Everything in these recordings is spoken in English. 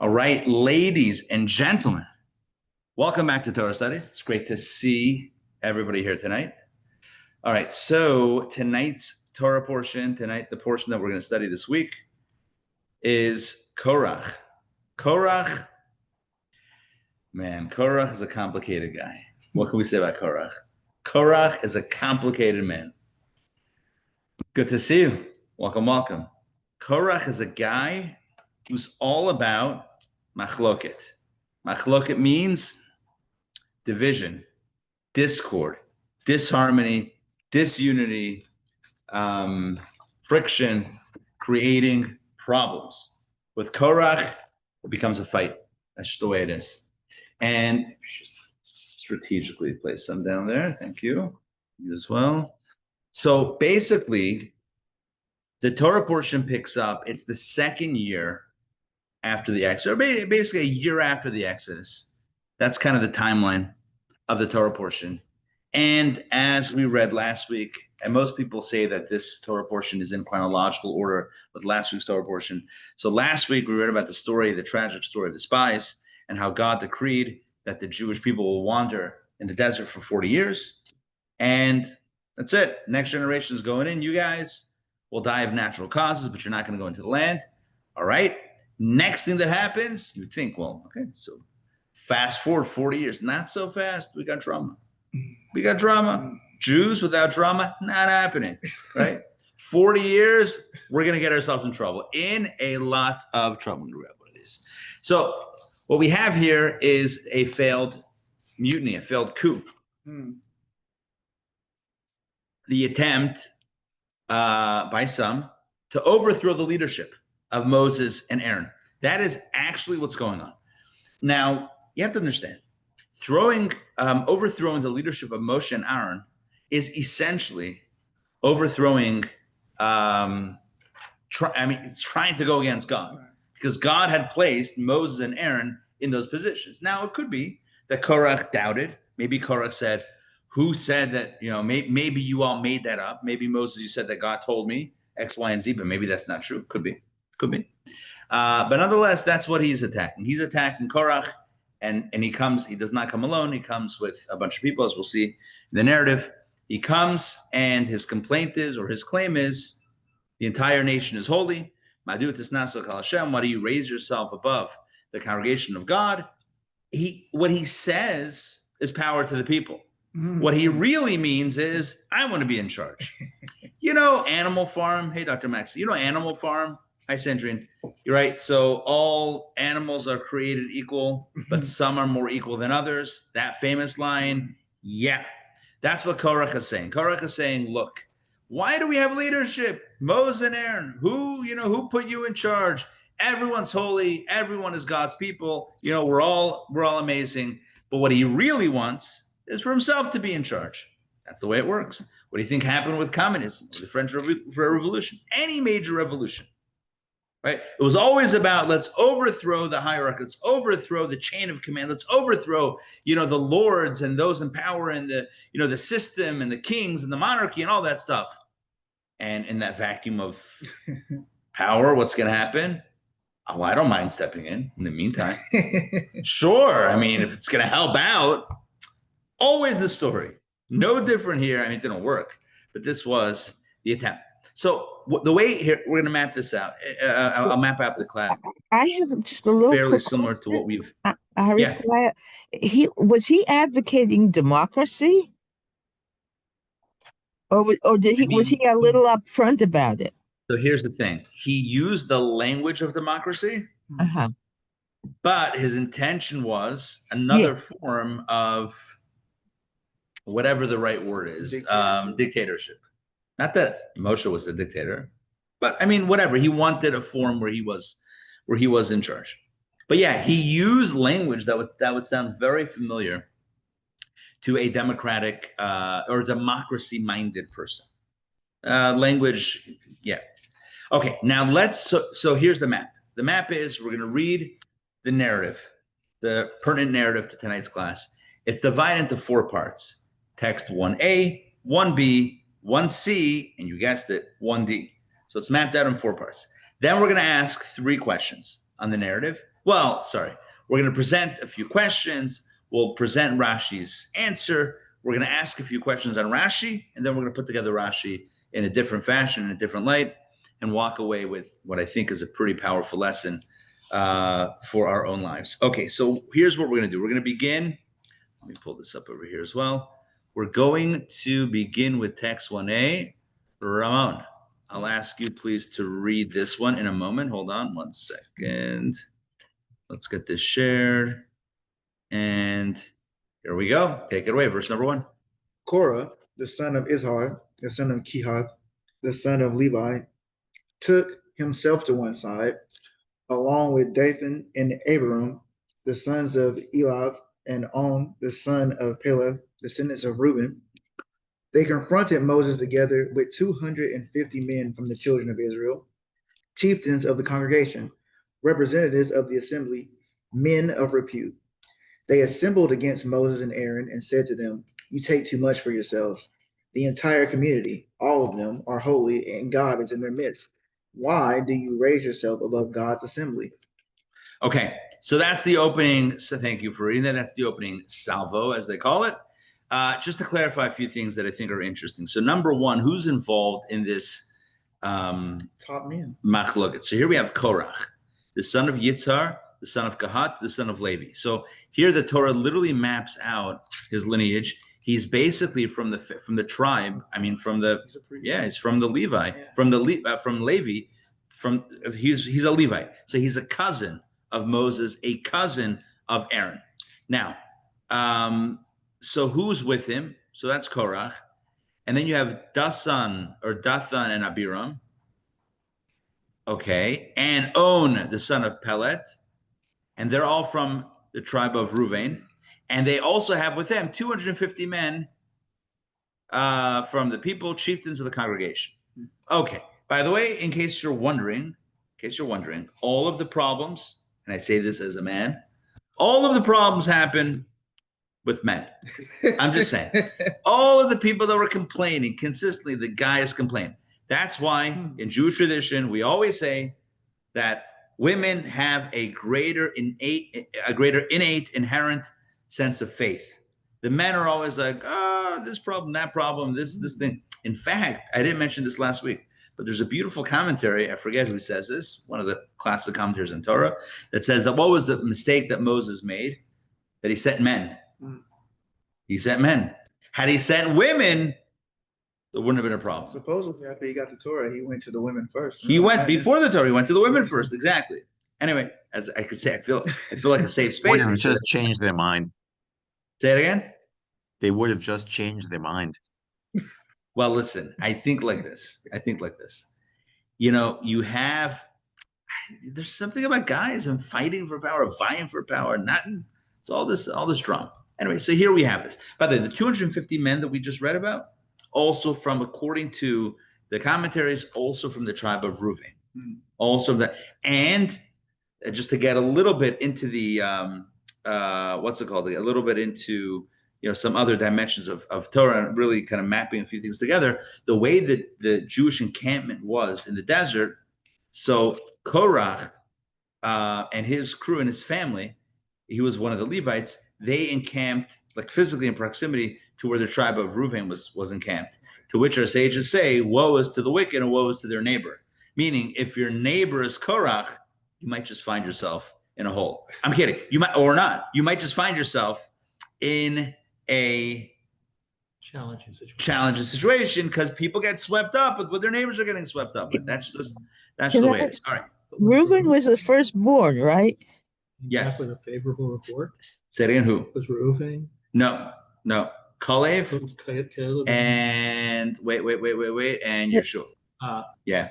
All right, ladies and gentlemen, welcome back to Torah Studies. It's great to see everybody here tonight. All right, so tonight's Torah portion, the portion that we're going to study this week is Korach. Korach, man, Korach is a complicated guy. What can we say about Korach? Korach is a complicated man. Good to see you. Welcome, welcome. Korach is a guy who's all about machloket. Machloket means division, discord, disharmony, disunity, friction, creating problems. With Korach, it becomes a fight. That's just the way it is. And just strategically place some down there. Thank you. You as well. So basically, the Torah portion picks up. It's the second year after the Exodus, or basically a year after the Exodus. That's kind of the timeline of the Torah portion. And as we read last week, and most people say that this Torah portion is in chronological order with last week's Torah portion. So last week we read about the tragic story of the spies, and how God decreed that the Jewish people will wander in the desert for 40 years. And that's it. Next generation is going in. You guys will die of natural causes, but you're not going to go into the land. All right. Next thing that happens, you would think, well, okay, so fast forward 40 years. Not so fast. We got drama. We got drama. Jews without drama, not happening, right? 40 years, we're going to get ourselves in trouble. In a lot of trouble. I'm going to grab one of these. So what we have here is a failed mutiny, a failed coup. The attempt by some to overthrow the leadership of Moses and Aaron. That is actually what's going on. Now, you have to understand, overthrowing the leadership of Moshe and Aaron is essentially overthrowing, it's trying to go against God, because God had placed Moses and Aaron in those positions. Now, it could be that Korach doubted. Maybe Korach said, who said that, maybe you all made that up. Maybe Moses, you said that God told me X, Y, and Z, but maybe that's not true. Could be. But nonetheless, that's what he's attacking. He's attacking Korach, and he does not come alone. He comes with a bunch of people, as we'll see in the narrative. He comes, and his claim is, the entire nation is holy. Why do you raise yourself above the congregation of God? What he says is power to the people. What he really means is, I want to be in charge. Animal Farm. Hey, Dr. Max, Animal Farm? Hi, Sandrine. You're right. So all animals are created equal, but some are more equal than others. That famous line. Yeah, that's what Korach is saying. Korach is saying, look, why do we have leadership? Moses and Aaron, who put you in charge? Everyone's holy. Everyone is God's people. We're all amazing. But what he really wants is for himself to be in charge. That's the way it works. What do you think happened with communism, or the French Revolution, any major revolution, right? It was always about, let's overthrow the hierarchy, let's overthrow the chain of command, let's overthrow, the lords and those in power and the system and the kings and the monarchy and all that stuff. And in that vacuum of power, what's going to happen? Oh, I don't mind stepping in the meantime. Sure. If it's going to help out. Always the story. No different here. It didn't work, but this was the attempt. So the way here, we're going to map this out. I'll map out the class. I have just a little fairly similar to what we've. Was he advocating democracy, or was he a little upfront about it? So here's the thing: he used the language of democracy, but his intention was another form of, whatever the right word is, dictatorship. Not that Moshe was a dictator, but whatever. He wanted a form where he was in charge. But yeah, he used language that would sound very familiar to a democratic or democracy-minded person. Language, yeah. Okay, now so here's the map. The map is, we're going to read the narrative, the pertinent narrative to tonight's class. It's divided into 4 parts. Text 1A, 1B, 1C, and you guessed it, 1D. So it's mapped out in 4 parts. Then we're going to ask 3 questions on the narrative. Well, sorry. We're going to present a few questions. We'll present Rashi's answer. We're going to ask a few questions on Rashi, and then we're going to put together Rashi in a different fashion, in a different light, and walk away with what I think is a pretty powerful lesson for our own lives. Okay, so here's what we're going to do. We're going to begin. Let me pull this up over here as well. We're going to begin with text 1a. Ramon, I'll ask you please to read this one in a moment. Hold on 1 second. Let's get this shared. And here we go. Take it away. Verse number 1. Korah, the son of Izhar, the son of Kehath, the son of Levi, took himself to one side, along with Dathan and Abiram, the sons of Eliab, and On, the son of Peleth, descendants of Reuben. They confronted Moses together with 250 men from the children of Israel, chieftains of the congregation, representatives of the assembly, men of repute. They assembled against Moses and Aaron and said to them, "You take too much for yourselves. The entire community, all of them, are holy, and God is in their midst. Why do you raise yourself above God's assembly?" Okay, so that's the opening. So thank you for reading that. That's the opening salvo, as they call it. Just to clarify a few things that I think are interesting. So number one, who's involved in this Top men. machloket? So here we have Korach, the son of Yitzhar, the son of Kahat, the son of Levi. So here the Torah literally maps out his lineage. He's basically from the tribe. I mean, he's from the Levi, Yeah. from Levi. He's a Levite. So he's a cousin of Moses, a cousin of Aaron. Now, so who's with him? So that's Korach. And then you have Dathan and Abiram. Okay. And On, the son of Pelet. And they're all from the tribe of Reuven. And they also have with them 250 men from the people, chieftains of the congregation. Okay. By the way, in case you're wondering, all of the problems, and I say this as a man, all of the problems happen with men. I'm just saying. All of the people that were complaining consistently, the guys complain. That's why in Jewish tradition, we always say that women have a greater innate, inherent sense of faith. The men are always like, oh, this problem, that problem, this thing. In fact, I didn't mention this last week, but there's a beautiful commentary. I forget who says this, one of the classic commentaries in Torah, that says that what was the mistake that Moses made? That he sent men. He sent men. Had he sent women, there wouldn't have been a problem. Supposedly, after he got the Torah, he went to the women first. He went before the Torah. He went to the women first. Exactly. Anyway, as I could say, I feel like a safe space. Would have just changed their mind. Say it again. They would have just changed their mind. Well, listen, I think like this. You know, there's something about guys and fighting for power, vying for power, it's all this drama. Anyway, so here we have this. By the way, the 250 men that we just read about, also from, according to the commentaries, also from the tribe of Reuven. Also that, and just to get a little bit into the what's it called? A little bit into some other dimensions of Torah, and really kind of mapping a few things together. The way that the Jewish encampment was in the desert. So Korach and his crew and his family, he was one of the Levites. They encamped like physically in proximity to where the tribe of Reuven was encamped. To which our sages say, "Woe is to the wicked and woe is to their neighbor." Meaning, if your neighbor is Korach, you might just find yourself in a hole. I'm kidding. You might, or not. You might just find yourself in a challenging situation because people get swept up with what their neighbors are getting swept up with. That's the way it is. All right. Reuben was the firstborn, right? Yes. With a favorable report. Say it again. Who? Was Reuven? No. Kalev Caleb. and wait, and Yeshua. Yeah.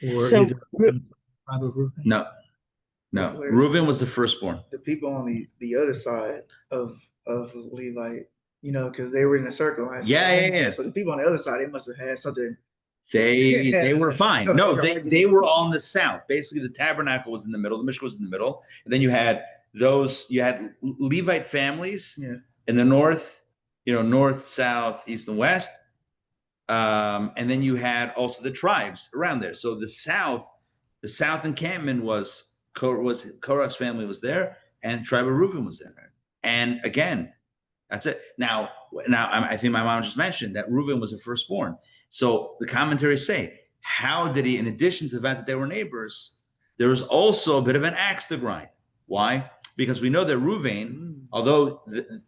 Or So either tribe of Reuven? No. Reuven was the firstborn. The people on the other side of Levi, because they were in a circle, right? Yeah. So the people on the other side, they must have had something. They were fine. No, they were all in the south. Basically, the tabernacle was in the middle. The Mishkan was in the middle. And then you had Levite families in the north, north, south, east, and west. And then you had also the tribes around there. So the south encampment was Korach's family was there, and tribe of Reuben was there. And again, that's it. Now I think my mom just mentioned that Reuben was the firstborn. So the commentaries say, how did he, in addition to the fact that they were neighbors, there was also a bit of an axe to grind. Why? Because we know that Reuben, although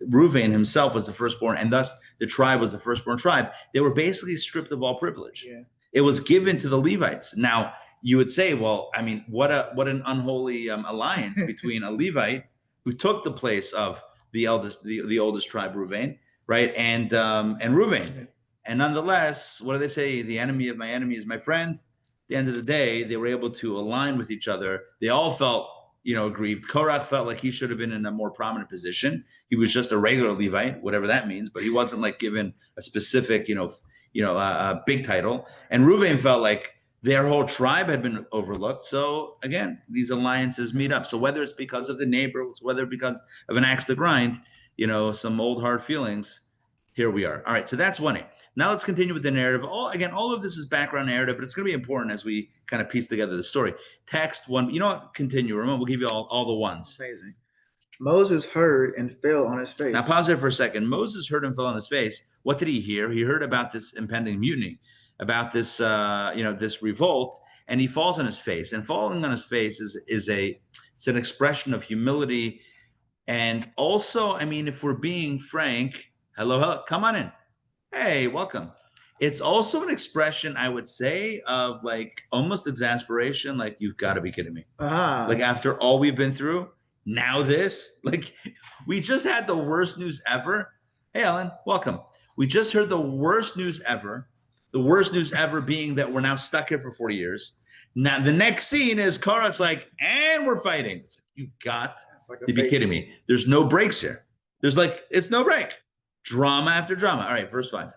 Reuben himself was the firstborn, and thus the tribe was the firstborn tribe, they were basically stripped of all privilege. Yeah. It was given to the Levites. Now, you would say, well, I mean, what an unholy alliance between a Levite who took the place of the oldest tribe, Reuben, right, and Reuben. And nonetheless, what do they say? The enemy of my enemy is my friend. At the end of the day, they were able to align with each other. They all felt, aggrieved. Korach felt like he should have been in a more prominent position. He was just a regular Levite, whatever that means, but he wasn't like given a specific, a big title. And Reuben felt like their whole tribe had been overlooked. So again, these alliances meet up. So whether it's because of the neighbors, whether because of an axe to grind, some old hard feelings, here we are. All right, so that's 1A. Now let's continue with the narrative. All of this is background narrative, but it's going to be important as we kind of piece together the story. Text 1. You know what? Continue. Remember, we'll give you all the ones. Amazing. Moses heard and fell on his face. Now pause there for a second. Moses heard and fell on his face. What did he hear? He heard about this impending mutiny, about this, this revolt, and he falls on his face. And falling on his face is an expression of humility, and also, I mean, if we're being frank, hello, come on in. Hey, welcome. It's also an expression, I would say, of like almost exasperation. Like, you've got to be kidding me. Like, after all we've been through, now this, like, we just had the worst news ever. Hey, Ellen, welcome. We just heard the worst news ever. The worst news ever being that we're now stuck here for 40 years. Now, the next scene is Korach's like, and we're fighting. Like, you got to be kidding me. There's no breaks here. It's no break. Drama after drama. All right, verse 5.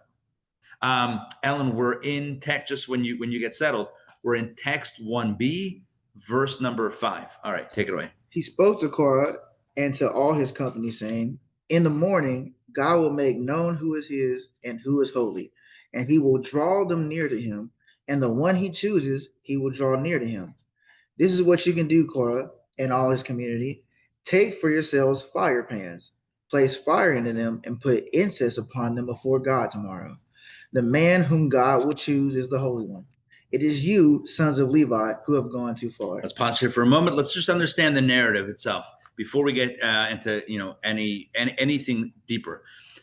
Ellen, we're in text, just when you get settled, we're in text 1B, verse number 5. All right, take it away. He spoke to Korah and to all his company, saying, in the morning, God will make known who is his and who is holy, and he will draw them near to him, and the one he chooses, he will draw near to him. This is what you can do, Korah, and all his community. Take for yourselves fire pans, place fire into them, and put incense upon them before God tomorrow. The man whom God will choose is the Holy One. It is you, sons of Levi, who have gone too far. Let's pause here for a moment. Let's just understand the narrative itself before we get into anything deeper.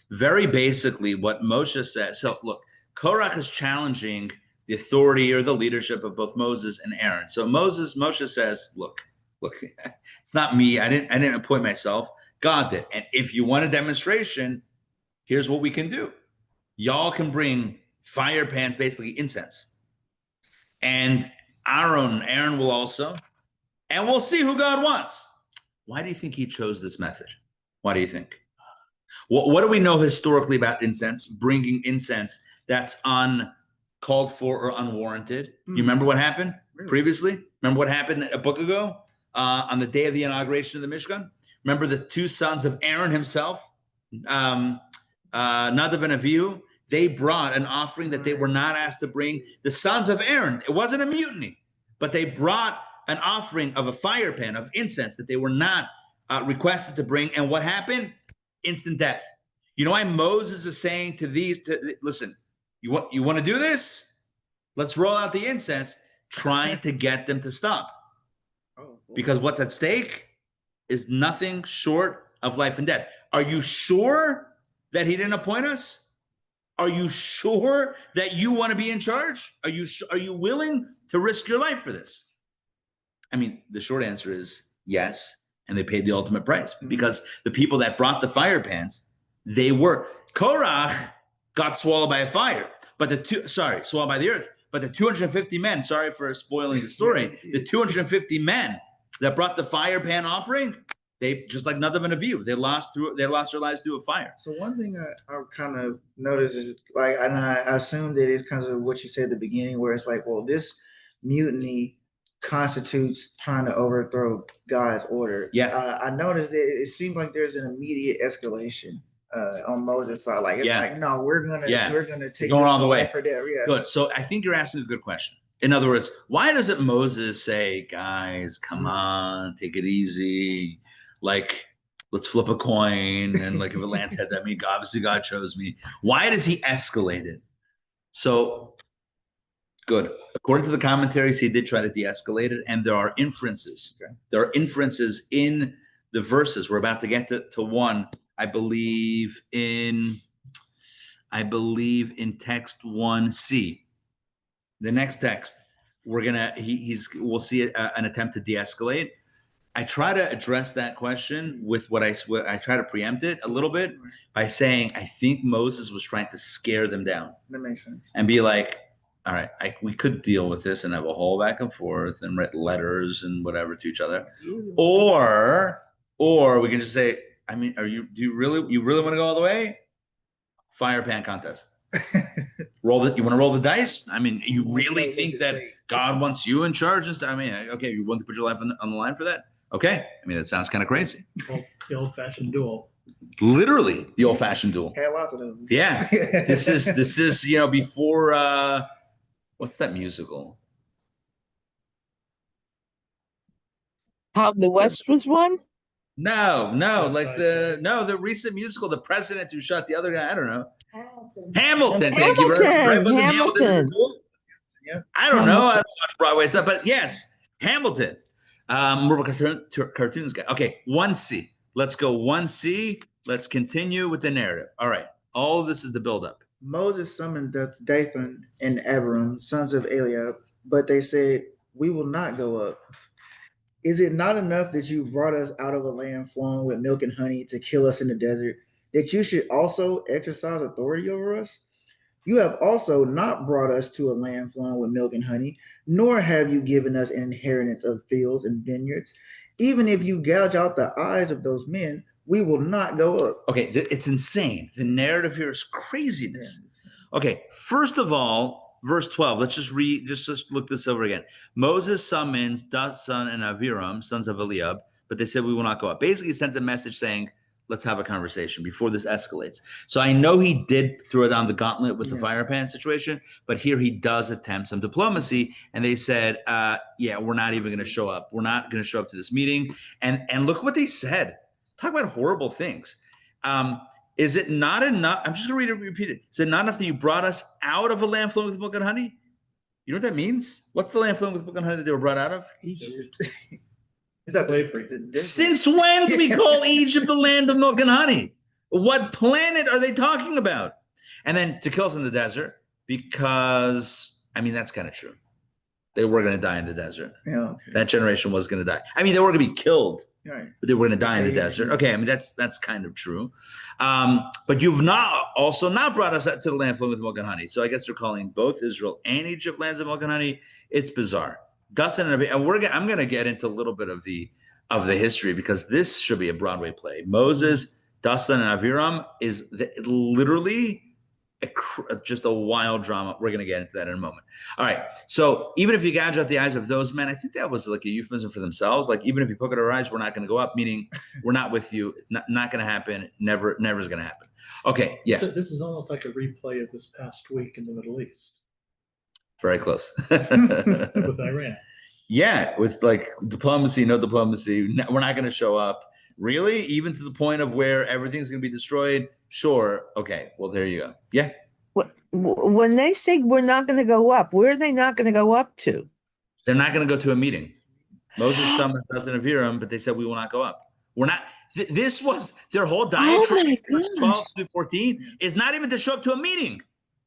Very basically, what Moshe says. So look, Korach is challenging the authority or the leadership of both Moses and Aaron. So Moshe says, look, it's not me. I didn't appoint myself. God did. And if you want a demonstration, here's what we can do. Y'all can bring fire pans, basically incense. And Aaron will also. And we'll see who God wants. Why do you think he chose this method? Why do you think? What do we know historically about incense? Bringing incense that's uncalled for or unwarranted. You remember what happened previously? Remember what happened a book ago on the day of the inauguration of the Mishkan? Remember the two sons of Aaron himself, Nadav and Abihu? They brought an offering that they were not asked to bring. The sons of Aaron, it wasn't a mutiny, but they brought an offering of a fire pan of incense that they were not requested to bring. And what happened? Instant death. You know why Moses is saying to these, listen, you want to do this? Let's roll out the incense, trying to get them to stop. Because what's at stake is nothing short of life and death. Are you sure that he didn't appoint us? Are you sure that you want to be in charge? Are you willing to risk your life for this? I mean, the short answer is yes, and they paid the ultimate price because the people that brought the fire pans, Korach got swallowed by a fire, swallowed by the earth. But the 250 men, sorry for spoiling the story, the 250 men that brought the fire pan offering, they, just like Nadav and Abihu, they lost their lives through a fire. So one thing I kind of noticed is like, and I assume that it's kind of what you said at the beginning, where it's like, well, this mutiny constitutes trying to overthrow God's order. Yeah. I noticed that it seems like there's an immediate escalation on Moses' side. Like, it's like, no, we're gonna take going all the way for that. Yeah. Good. So I think you're asking a good question. In other words, why doesn't Moses say, guys, come on, take it easy, like let's flip a coin, and like if it lands head, that means obviously God chose me. Why does he escalate it? So good. According to the commentaries, he did try to de-escalate it, and there are inferences. Okay. There are inferences in the verses. We're about to get to one. I believe in text 1c. The next text, we'll see an attempt to de-escalate. I try to address that question with what I try to preempt it a little bit by saying I think Moses was trying to scare them down. That makes sense. And be like, all right, we could deal with this and have a whole back and forth and write letters and whatever to each other, or we can just say, I mean, do you really want to go all the way? Fire pan contest. You want to roll the dice? I mean, you really think that God wants you in charge? I mean, okay, you want to put your life on the line for that? Okay, I mean, that sounds kind of crazy. Well, the old-fashioned duel. Literally, the old-fashioned duel. Had lots of those. Yeah, this is before what's that musical? How the West was won? No, like the recent musical, the president who shot the other guy. I don't know. Hamilton. Thank you very much. Right? Wasn't Hamilton cool? Yeah. I don't know. I don't watch Broadway stuff, but yes, Hamilton. More of a cartoons guy. Okay, 1C. Let's go 1C. Let's continue with the narrative. All right. All of this is the buildup. Moses summoned Dathan and Abiram, sons of Eliab, but they said, we will not go up. Is it not enough that you brought us out of a land flowing with milk and honey to kill us in the desert, that you should also exercise authority over us? You have also not brought us to a land flowing with milk and honey, nor have you given us an inheritance of fields and vineyards. Even if you gouge out the eyes of those men, we will not go up. Okay, it's insane. The narrative here is craziness. Yeah. Okay, first of all, verse 12. Let's just read. Just look this over again. Moses summons Dathan and Abiram, sons of Eliab, but they said we will not go up. Basically, he sends a message saying, let's have a conversation before this escalates. So I know he did throw down the gauntlet with the fire pan situation, but here he does attempt some diplomacy. And they said, we're not even going to show up. We're not going to show up to this meeting. And look what they said. Talk about horrible things. Is it not enough? I'm just going to repeat it. Is it not enough that you brought us out of a land flowing with milk and honey? You know what that means? What's the land flowing with milk and honey that they were brought out of? Egypt. Since when do we call Egypt the land of milk and honey? What planet are they talking about? And then to kill us in the desert, because, I mean, that's kind of true. They were going to die in the desert. Yeah, okay. That generation was going to die. I mean, they were going to be killed, right, but they were going to die in the desert. Okay, I mean, that's kind of true. But you've not brought us to the land flowing with milk and honey. So I guess they're calling both Israel and Egypt lands of milk and honey. It's bizarre. Dathan and Abiram, and I'm going to get into a little bit of the history, because this should be a Broadway play. Moses, Dathan, and Abiram is literally just a wild drama. We're going to get into that in a moment. All right. So even if you gouge out the eyes of those men, I think that was like a euphemism for themselves. Like, even if you poke at our eyes, we're not going to go up, meaning we're not with you. Not going to happen. Never is going to happen. Okay. Yeah. This is almost like a replay of this past week in the Middle East. Very close. With Iran. Yeah. With like diplomacy, no diplomacy. We're not going to show up. Really? Even to the point of where everything's going to be destroyed? Sure. Okay. Well, there you go. Yeah. When they say we're not going to go up, where are they not going to go up to? They're not going to go to a meeting. Moses summoned Dathan and Abiram, but they said we will not go up. We're not. This was their whole diatribe. Verse 12 through 14 is not even to show up to a meeting.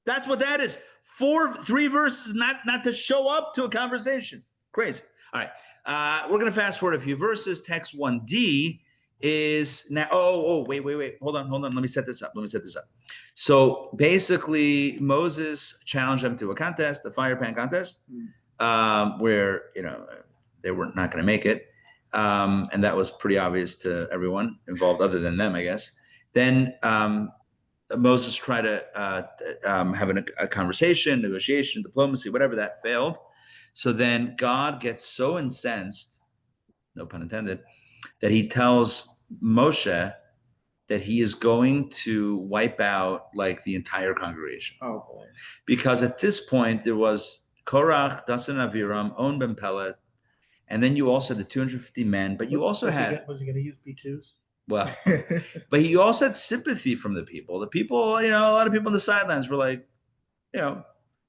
That's what that is. 3 verses, not to show up to a conversation. Crazy. All right. We're going to fast forward a few verses. Text 1D is now. Wait. Hold on. Let me set this up. So basically, Moses challenged them to a contest, the fire pan contest, where they were not going to make it, and that was pretty obvious to everyone involved, other than them, I guess. Then Moses tried to have a conversation, negotiation, diplomacy, whatever. That failed. So then God gets so incensed, no pun intended, that he tells Moshe that he is going to wipe out like the entire congregation. Oh boy. Because at this point there was Korach, Dathan and Abiram, On ben Peleth, and then you also had the 250 men, but you also had, Was he going to use B2s? well, but you also had sympathy from the people. The people, a lot of people on the sidelines were like,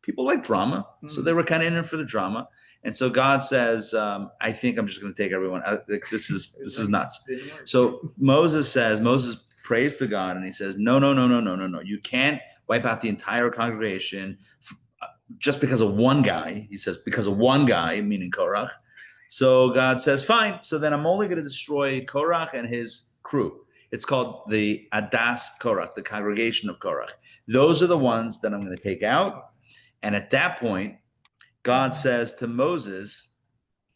people like drama. So they were kind of in it for the drama. And so God says, I think I'm just going to take everyone. This is nuts. So Moses prays to God and he says, no. You can't wipe out the entire congregation just because of one guy. He says, because of one guy, meaning Korach. So God says, fine. So then I'm only going to destroy Korach and his crew. It's called the Adas Korach, the congregation of Korach. Those are the ones that I'm going to take out. And at that point, God says to Moses,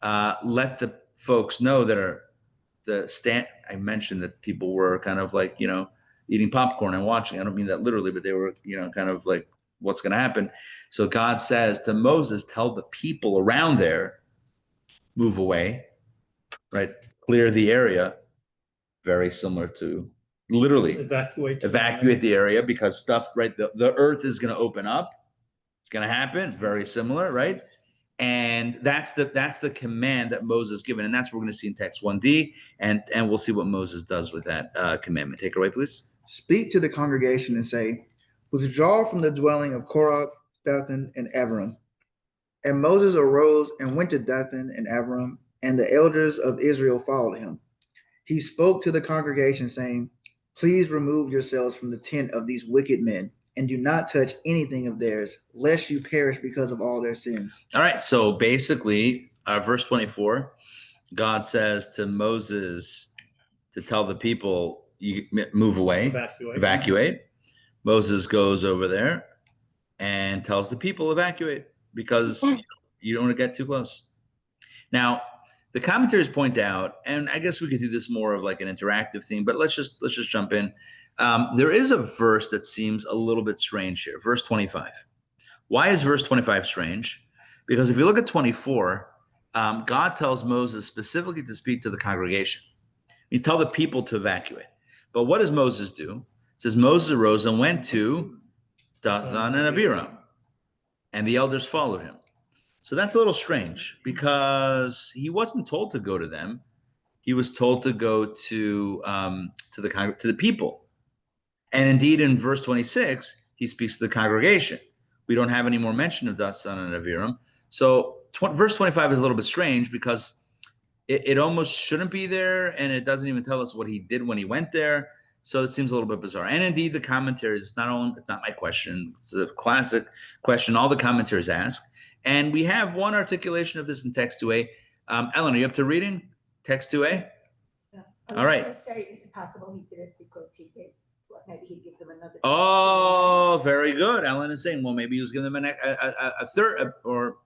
let the folks know that are I mentioned that people were kind of like, eating popcorn and watching. I don't mean that literally, but they were, kind of like, what's going to happen? So God says to Moses, tell the people around there, move away, right? Clear the area. Very similar to literally Evacuate the area because stuff, right? The earth is going to open up. It's going to happen. Very similar, right? And that's the command that Moses given, and that's what we're going to see in text 1D, and we'll see what Moses does with that commandment. Take it away, please. Speak to the congregation and say, withdraw from the dwelling of Korach, Dathan, and Abiram. And Moses arose and went to Dathan and Abiram, and the elders of Israel followed him. He spoke to the congregation, saying, please remove yourselves from the tent of these wicked men, and do not touch anything of theirs, lest you perish because of all their sins. All right, so basically, verse 24, God says to Moses to tell the people, you move away, evacuate. Moses goes over there and tells the people, evacuate, because you don't want to get too close. Now, the commentaries point out, and I guess we could do this more of like an interactive thing, but let's just jump in. There is a verse that seems a little bit strange here, verse 25. Why is verse 25 strange? Because if you look at 24, God tells Moses specifically to speak to the congregation. He's telling the people to evacuate. But what does Moses do? It says Moses arose and went to Dathan and Abiram, and the elders followed him. So that's a little strange because he wasn't told to go to them. He was told to go to the people. And indeed, in verse 26, he speaks to the congregation. We don't have any more mention of Dathan and Abiram. So verse 25 is a little bit strange because it almost shouldn't be there, and it doesn't even tell us what he did when he went there. So it seems a little bit bizarre. And indeed, the commentaries, it's not my question. It's a classic question all the commentaries ask. And we have one articulation of this in text 2a. Ellen, are you up to reading text 2a? Yeah. All right. I was going to say, is it possible he did it because he did? Maybe he'd give them another. Oh, very good. Ellen is saying, well, maybe he was giving them a third or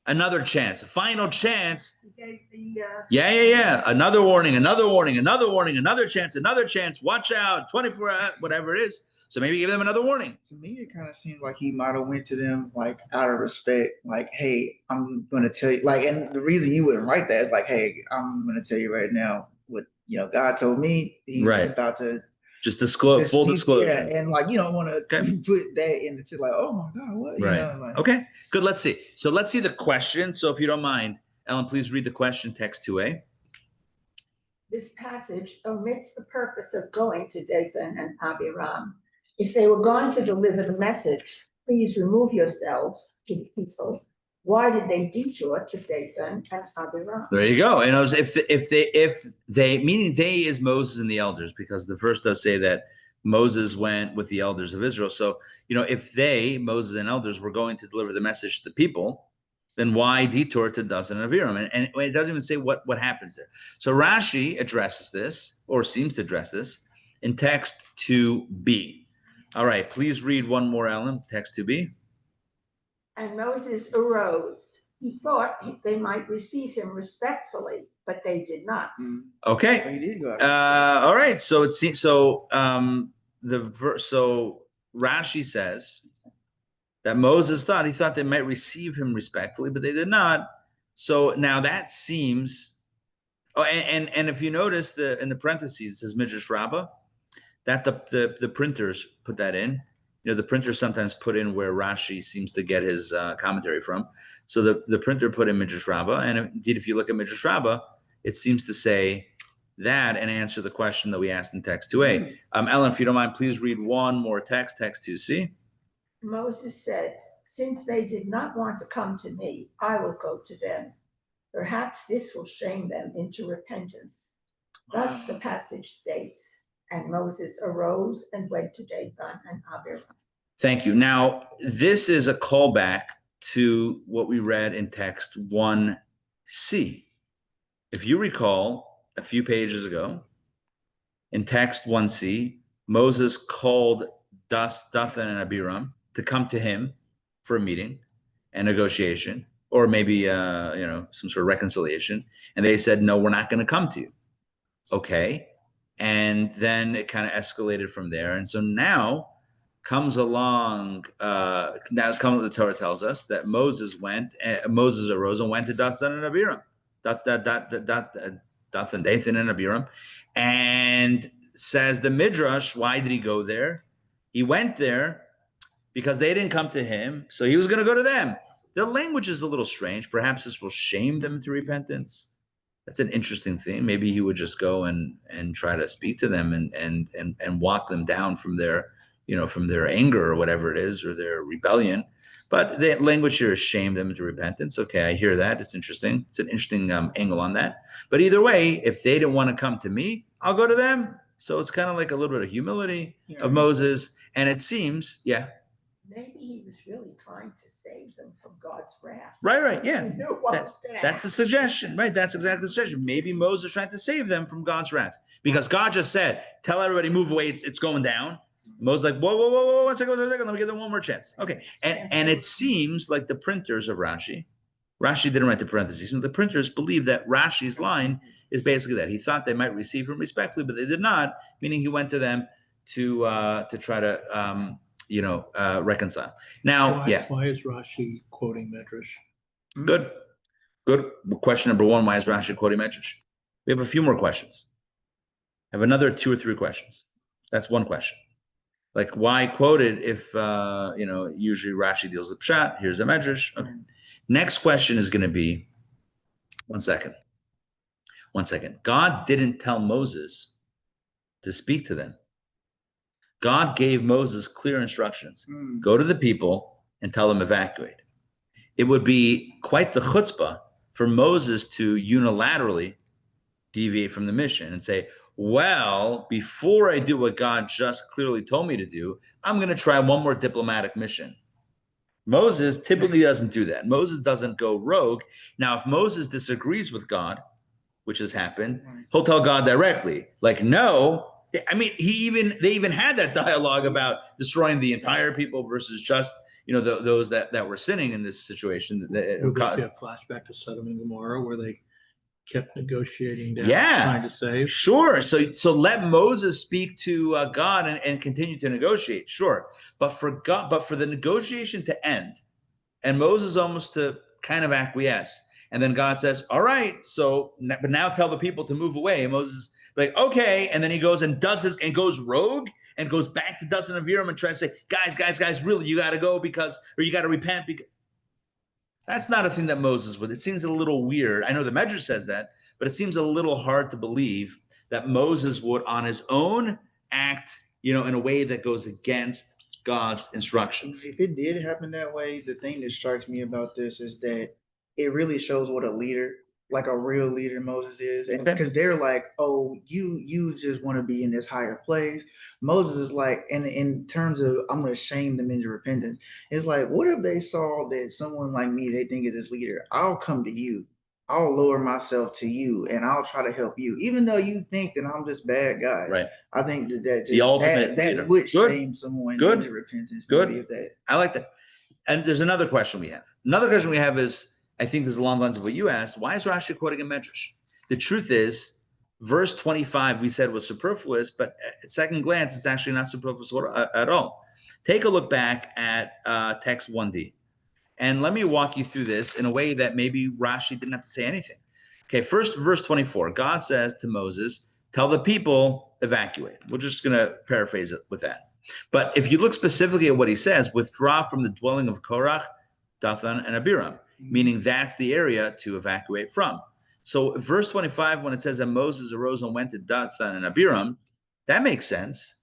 another chance, a final chance. He gave the, Yeah. Another warning, another chance. Watch out, 24 hours, whatever it is. So maybe give them another warning. To me, it kind of seems like he might have went to them like out of respect, like, hey, I'm going to tell you, like, and the reason you wouldn't write that is like, hey, I'm going to tell you right now what, God told me. He's about to just disclose, full disclosure. Yeah, and like, you don't want to put that in the like, oh my God, what? Right. Like, okay, good. Let's see. So let's see the question. So if you don't mind, Ellen, please read the question, text 2a. This passage omits the purpose of going to Dathan and Abiram. If they were going to deliver the message, please remove yourselves to the people. Why did they detour to Dathan and Abiram? There you go. And if they, meaning they is Moses and the elders, because the verse does say that Moses went with the elders of Israel. So, if they, Moses and elders, were going to deliver the message to the people, then why detour to Dathan and Abiram? And it doesn't even say what happens there. So Rashi addresses this, or seems to address this, in text 2b. All right, please read one more, Ellen, text 2b. And Moses arose. He thought they might receive him respectfully, but they did not. Okay. All right. So it seems so. So Rashi says that Moses thought they might receive him respectfully, but they did not. So now that seems. Oh, and if you notice in the parentheses it says Midrash Rabbah, that the printers put that in. the printer sometimes put in where Rashi seems to get his commentary from. So the printer put in Midrash Rabbah, and indeed, if you look at Midrash Rabbah, it seems to say that and answer the question that we asked in text 2a. Ellen, if you don't mind, please read one more text 2c. Moses said, "Since they did not want to come to me, I will go to them. Perhaps this will shame them into repentance." Thus the passage states, "And Moses arose and went to Dathan and Abiram." Thank you. Now, this is a callback to what we read in text 1c. If you recall, a few pages ago, in text 1c, Moses called Dathan and Abiram to come to him for a meeting and negotiation, or maybe some sort of reconciliation. And they said, "No, we're not going to come to you." Okay. And then it kind of escalated from there. And so now comes along, the Torah tells us that Moses arose and went to Dathan and Abiram. Dathan and Abiram. And says the Midrash, why did he go there? He went there because they didn't come to him, so he was going to go to them. The language is a little strange. Perhaps this will shame them to repentance. That's an interesting thing. Maybe he would just go and try to speak to them and walk them down from their anger or whatever it is, or their rebellion. But the language here is shame them into repentance. Okay, I hear that. It's interesting. It's an interesting angle on that. But either way, if they didn't want to come to me, I'll go to them. So it's kind of like a little bit of humility of Moses. And it seems, Maybe he was really trying to save them from God's wrath. Right, yeah. He knew what was gonna That's the suggestion, right? That's exactly the suggestion. Maybe Moses tried to save them from God's wrath because God just said, "Tell everybody, move away. It's going down." Moses like, whoa, 1 second, let me give them one more chance. Okay, and it seems like the printers of Rashi didn't write the parentheses, but the printers believe that Rashi's line is basically that. He thought they might receive him respectfully, but they did not, meaning he went to them to try to reconcile. Now, Why is Rashi quoting Medrash? Good. Question number one, why is Rashi quoting Medrash? We have a few more questions. I have another 2 or 3 questions. That's one question. Like, why quote it if, usually Rashi deals with Pshat, here's a Medrash. Okay. Next question is going to be, one second. God didn't tell Moses to speak to them. God gave Moses clear instructions. Go to the people and tell them evacuate. It would be quite the chutzpah for Moses to unilaterally deviate from the mission and say, well, before I do what God just clearly told me to do, I'm going to try one more diplomatic mission. Moses typically doesn't do that. Moses doesn't go rogue. Now, if Moses disagrees with God, which has happened, he'll tell God directly, like, no. I mean, they even had that dialogue about destroying the entire people versus just, those that were sinning in this situation. Would that be a flashback to Sodom and Gomorrah where they kept negotiating down, trying to save? Sure. So let Moses speak to God and continue to negotiate. Sure. But for the negotiation to end and Moses almost to kind of acquiesce. And then God says, all right, but now tell the people to move away. And Moses like, okay. And then he goes and does this and goes rogue and goes back to Dathan and Abiram and tries to say, guys, really, you got to go or you got to repent because that's not a thing that Moses would. It seems a little weird. I know the Medrash says that, but it seems a little hard to believe that Moses would on his own act, in a way that goes against God's instructions. If it did happen that way, the thing that strikes me about this is that it really shows what a leader, like a real leader Moses is. And because they're like, oh, you just want to be in this higher place. Moses is like, and in terms of, I'm going to shame them into repentance. It's like, what if they saw that someone like me, they think is this leader, I'll come to you. I'll lower myself to you and I'll try to help you. Even though you think that I'm this bad guy. Right. I think that would shame someone into repentance. Good. I like that. And there's another question we have. Another question we have is, I think this is along the lines of what you asked. Why is Rashi quoting a Medrash? The truth is, verse 25 we said was superfluous, but at second glance, it's actually not superfluous at all. Take a look back at text 1d. And let me walk you through this in a way that maybe Rashi didn't have to say anything. Okay, first, verse 24. God says to Moses, tell the people, evacuate. We're just going to paraphrase it with that. But if you look specifically at what he says, withdraw from the dwelling of Korach, Dathan, and Abiram, meaning that's the area to evacuate from. So verse 25, when it says that Moses arose and went to Dathan and Abiram, that makes sense.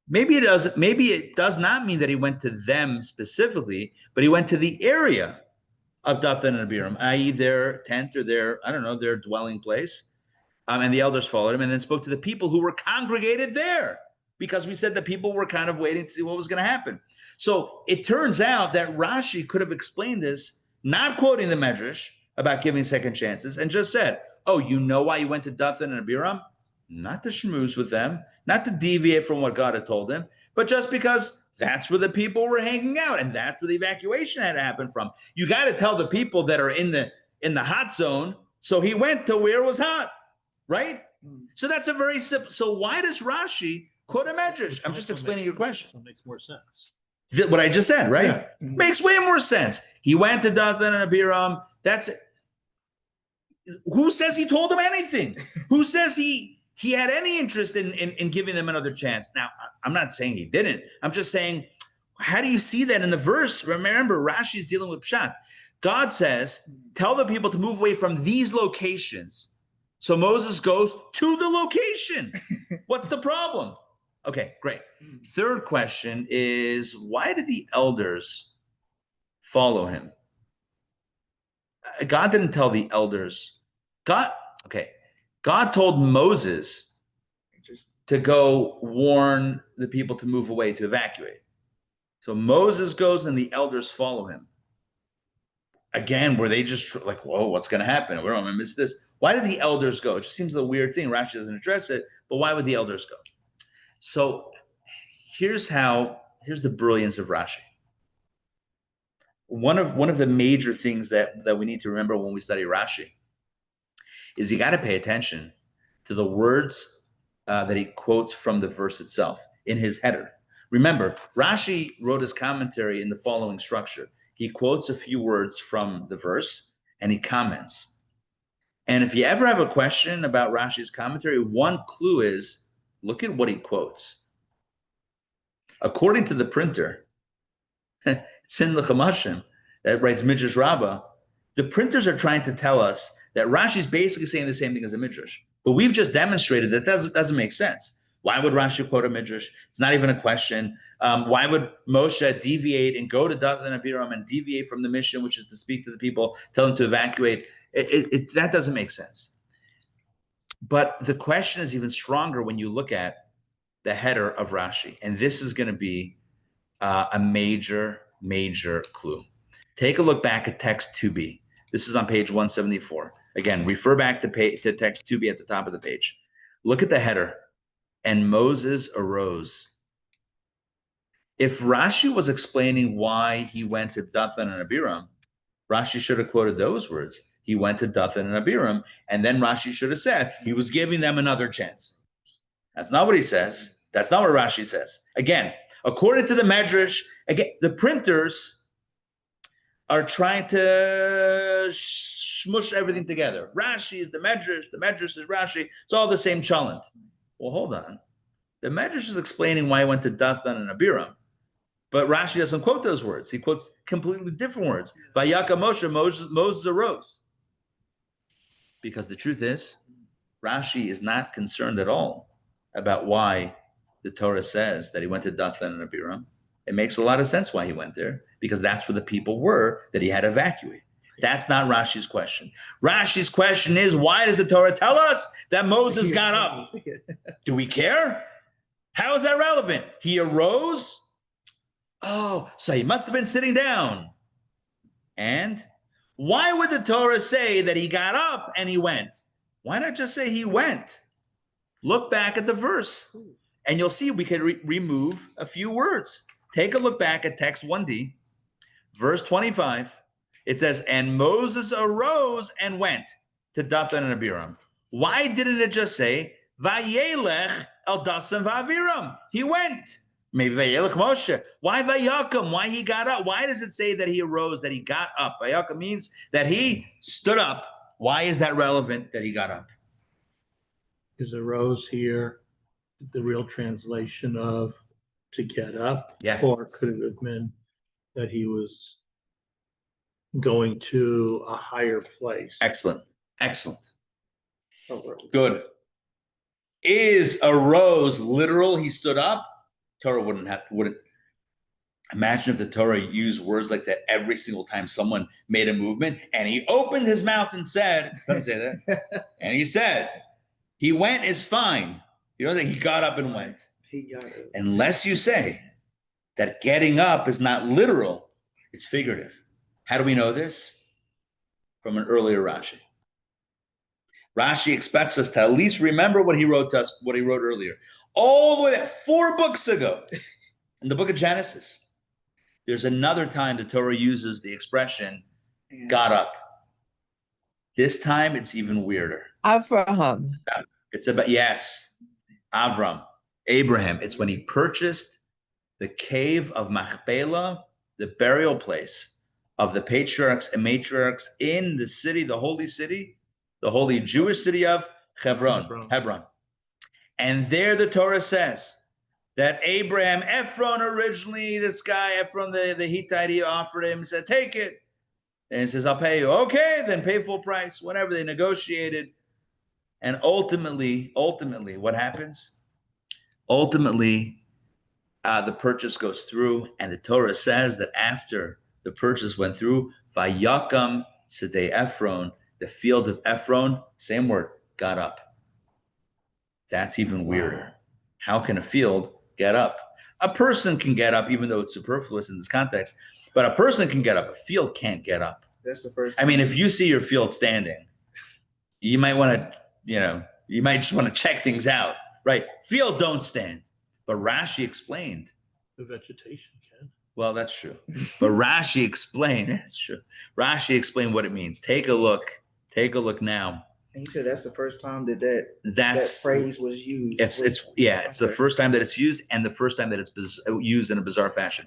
Maybe it does not mean that he went to them specifically, but he went to the area of Dathan and Abiram, i.e. their tent or their dwelling place. And the elders followed him and then spoke to the people who were congregated there, because we said that people were kind of waiting to see what was going to happen. So it turns out that Rashi could have explained this, not quoting the Medrash about giving second chances, and just said, oh, you know why you went to Dathan and Abiram? Not to schmooze with them, not to deviate from what God had told him, but just because that's where the people were hanging out and that's where the evacuation had to happen from. You got to tell the people that are in the hot zone. So he went to where it was hot, right? So that's a very simple. So why does Rashi quote a Medrash? I'm just explaining your question. So it makes more sense. What I just said, right? Yeah. Makes way more sense. He went to Dathan and Abiram. That's it. Who says he told them anything? Who says he had any interest in giving them another chance? Now, I'm not saying he didn't. I'm just saying, how do you see that in the verse? Remember, Rashi is dealing with Pshat. God says, tell the people to move away from these locations. So Moses goes to the location. What's the problem? Okay, great. Third question is, why did the elders follow him? God didn't tell the elders. God told Moses to go warn the people to move away, to evacuate. So Moses goes and the elders follow him. Again, were they just like, whoa, what's going to happen? We're going to miss this. Why did the elders go? It just seems a weird thing. Rashi doesn't address it, but why would the elders go? So here's the brilliance of Rashi. One of the major things that we need to remember when we study Rashi is you got to pay attention to the words that he quotes from the verse itself in his header. Remember, Rashi wrote his commentary in the following structure. He quotes a few words from the verse and he comments. And if you ever have a question about Rashi's commentary, one clue is look at what he quotes. According to the printer, Sin L'Chamashim, that writes Midrash Rabbah, the printers are trying to tell us that Rashi is basically saying the same thing as a Midrash. But we've just demonstrated that doesn't make sense. Why would Rashi quote a Midrash? It's not even a question. Why would Moshe deviate and go to Dathan and Abiram and deviate from the mission, which is to speak to the people, tell them to evacuate? That doesn't make sense. But the question is even stronger when you look at the header of Rashi. And this is going to be a major, major clue. Take a look back at text 2b. This is on page 174. Again, refer back to text 2b at the top of the page. Look at the header. And Moses arose. If Rashi was explaining why he went to Dathan and Abiram, Rashi should have quoted those words. He went to Dathan and Abiram, and then Rashi should have said he was giving them another chance. That's not what he says. That's not what Rashi says. Again, according to the Medrash, again, the printers are trying to smush everything together. Rashi is the Medrash is Rashi. It's all the same chalent. Well, hold on. The Medrash is explaining why he went to Dathan and Abiram, but Rashi doesn't quote those words. He quotes completely different words. Vayaka Moshe, Moses arose. Because the truth is, Rashi is not concerned at all about why the Torah says that he went to Dathan and Abiram. It makes a lot of sense why he went there, because that's where the people were that he had to evacuate. That's not Rashi's question. Rashi's question is, why does the Torah tell us that Moses got up? Do we care? How is that relevant? He arose. Oh, so he must have been sitting down. And why would the Torah say that he got up and he went? Why not just say he went? Look back at the verse and you'll see we can remove a few words. Take a look back at text 1d, verse 25. It says, and Moses arose and went to Dathan and Abiram. Why didn't it just say, Vayelech el Dathan v'Abiram? He went. Maybe Vayelech Moshe. Why Vayakum? Why he got up? Why does it say that he arose, that he got up? Vayakum means that he stood up. Why is that relevant that he got up? Is arose here the real translation of to get up? Yeah. Or could it have meant that he was going to a higher place? Excellent. Excellent. Or- Good. Is arose literal? He stood up. Torah wouldn't imagine if the Torah used words like that every single time someone made a movement, and he opened his mouth and said, doesn't say that. And he said, he went is fine. You don't think he got up and went. He got it. Unless you say that getting up is not literal, it's figurative. How do we know this? From an earlier Rashi. Rashi expects us to at least remember what he wrote to us, what he wrote earlier. All the way back 4 books ago in the book of Genesis. There's another time the Torah uses the expression got up. This time it's even weirder. Avraham. It's about, yes, Abraham. It's when he purchased the cave of Machpelah, the burial place of the patriarchs and matriarchs in the city, the holy city, the holy Jewish city of Hebron. And there the Torah says that Abraham, Ephron originally, this guy, Ephron, the Hittite, he offered him, said, take it. And he says, I'll pay you. Okay, then pay full price. Whatever, they negotiated. And ultimately, what happens? Ultimately, the purchase goes through, and the Torah says that after the purchase went through, Vayakam Sedei Ephron, the field of Ephron, same word, got up. That's even weirder. How can a field get up? A person can get up, even though it's superfluous in this context, but a person can get up. A field can't get up. That's the first. I mean, if you see your field standing, you might want to, you might just want to check things out, right? Fields don't stand. But Rashi explained. The vegetation can. Well, that's true. But Rashi explained, that's true. Rashi explained what it means. Take a look now. And he said that's the first time that phrase was used. It's the first time that it's used, and the first time that it's used in a bizarre fashion.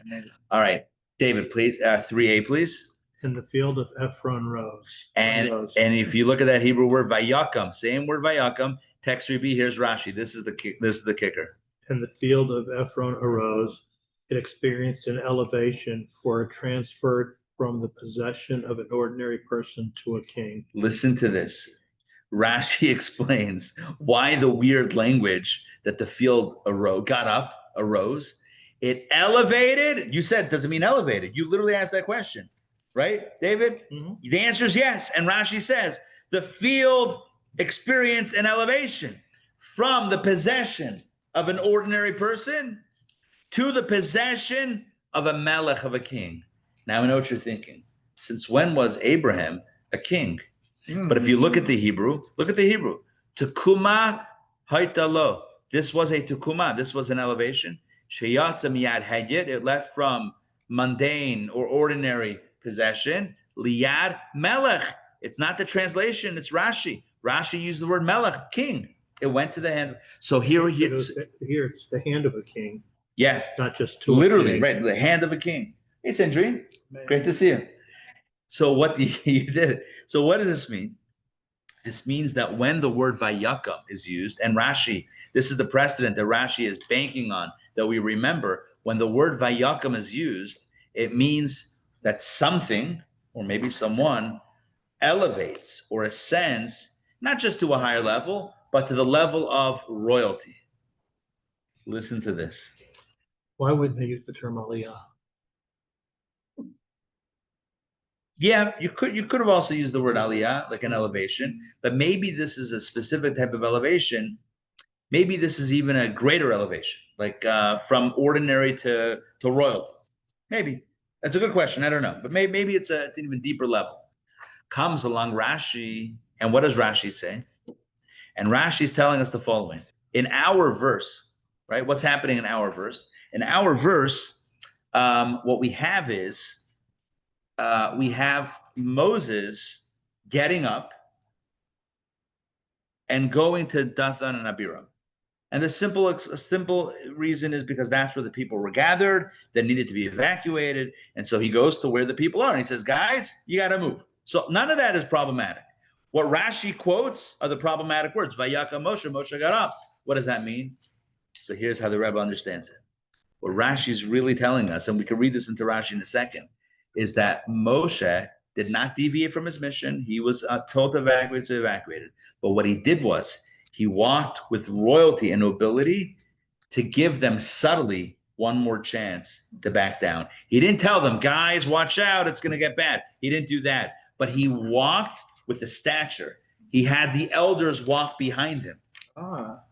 All right, David, please, 3a, please. And the field of Ephron rose. And if you look at that Hebrew word vayakam, same word vayakam, text 3b, here's Rashi. This is the kicker. And the field of Ephron arose. It experienced an elevation for it transferred from the possession of an ordinary person to a king. Listen to this. Rashi explains why the weird language that the field arose. It elevated. You said, does it mean elevated? You literally asked that question, right, David? Mm-hmm. The answer is yes. And Rashi says the field experienced an elevation from the possession of an ordinary person to the possession of a melech, of a king. Now I know what you're thinking. Since when was Abraham a king? But if you look at the Hebrew, Tekuma haitalo. This was a tekuma. This was an elevation. Sheyatza miyad hadyet. It left from mundane or ordinary possession. Liyad melech. It's not the translation. It's Rashi. Rashi used the word melech, king. It went to the hand. So here it's the hand of a king. Yeah, not just to literally, a king. right? The hand of a king. Hey, Sandrine, great to see you. So what you did? So what does this mean? This means that when the word vayakam is used, and Rashi, this is the precedent that Rashi is banking on, that we remember when the word vayakam is used, it means that something, or maybe someone, elevates or ascends, not just to a higher level, but to the level of royalty. Listen to this. Why wouldn't they use the term aliyah? Yeah, you could have also used the word aliyah, like an elevation, but maybe this is a specific type of elevation. Maybe this is even a greater elevation, like from ordinary to royalty. Maybe. That's a good question. I don't know. But maybe it's an even deeper level. Comes along Rashi, and what does Rashi say? And Rashi is telling us the following. In our verse, right? What's happening in our verse? In our verse, what we have is we have Moses getting up and going to Dathan and Abiram. And the simple reason is because that's where the people were gathered that needed to be evacuated. And so he goes to where the people are and he says, guys, you got to move. So none of that is problematic. What Rashi quotes are the problematic words. Vayaka Moshe, Moshe got up. What does that mean? So here's how the Rebbe understands it. What Rashi is really telling us, and we can read this into Rashi in a second, is that Moshe did not deviate from his mission. He was told to evacuate, so he evacuated. But what he did was he walked with royalty and nobility to give them subtly one more chance to back down. He didn't tell them, guys, watch out, it's going to get bad. He didn't do that. But he walked with the stature. He had the elders walk behind him.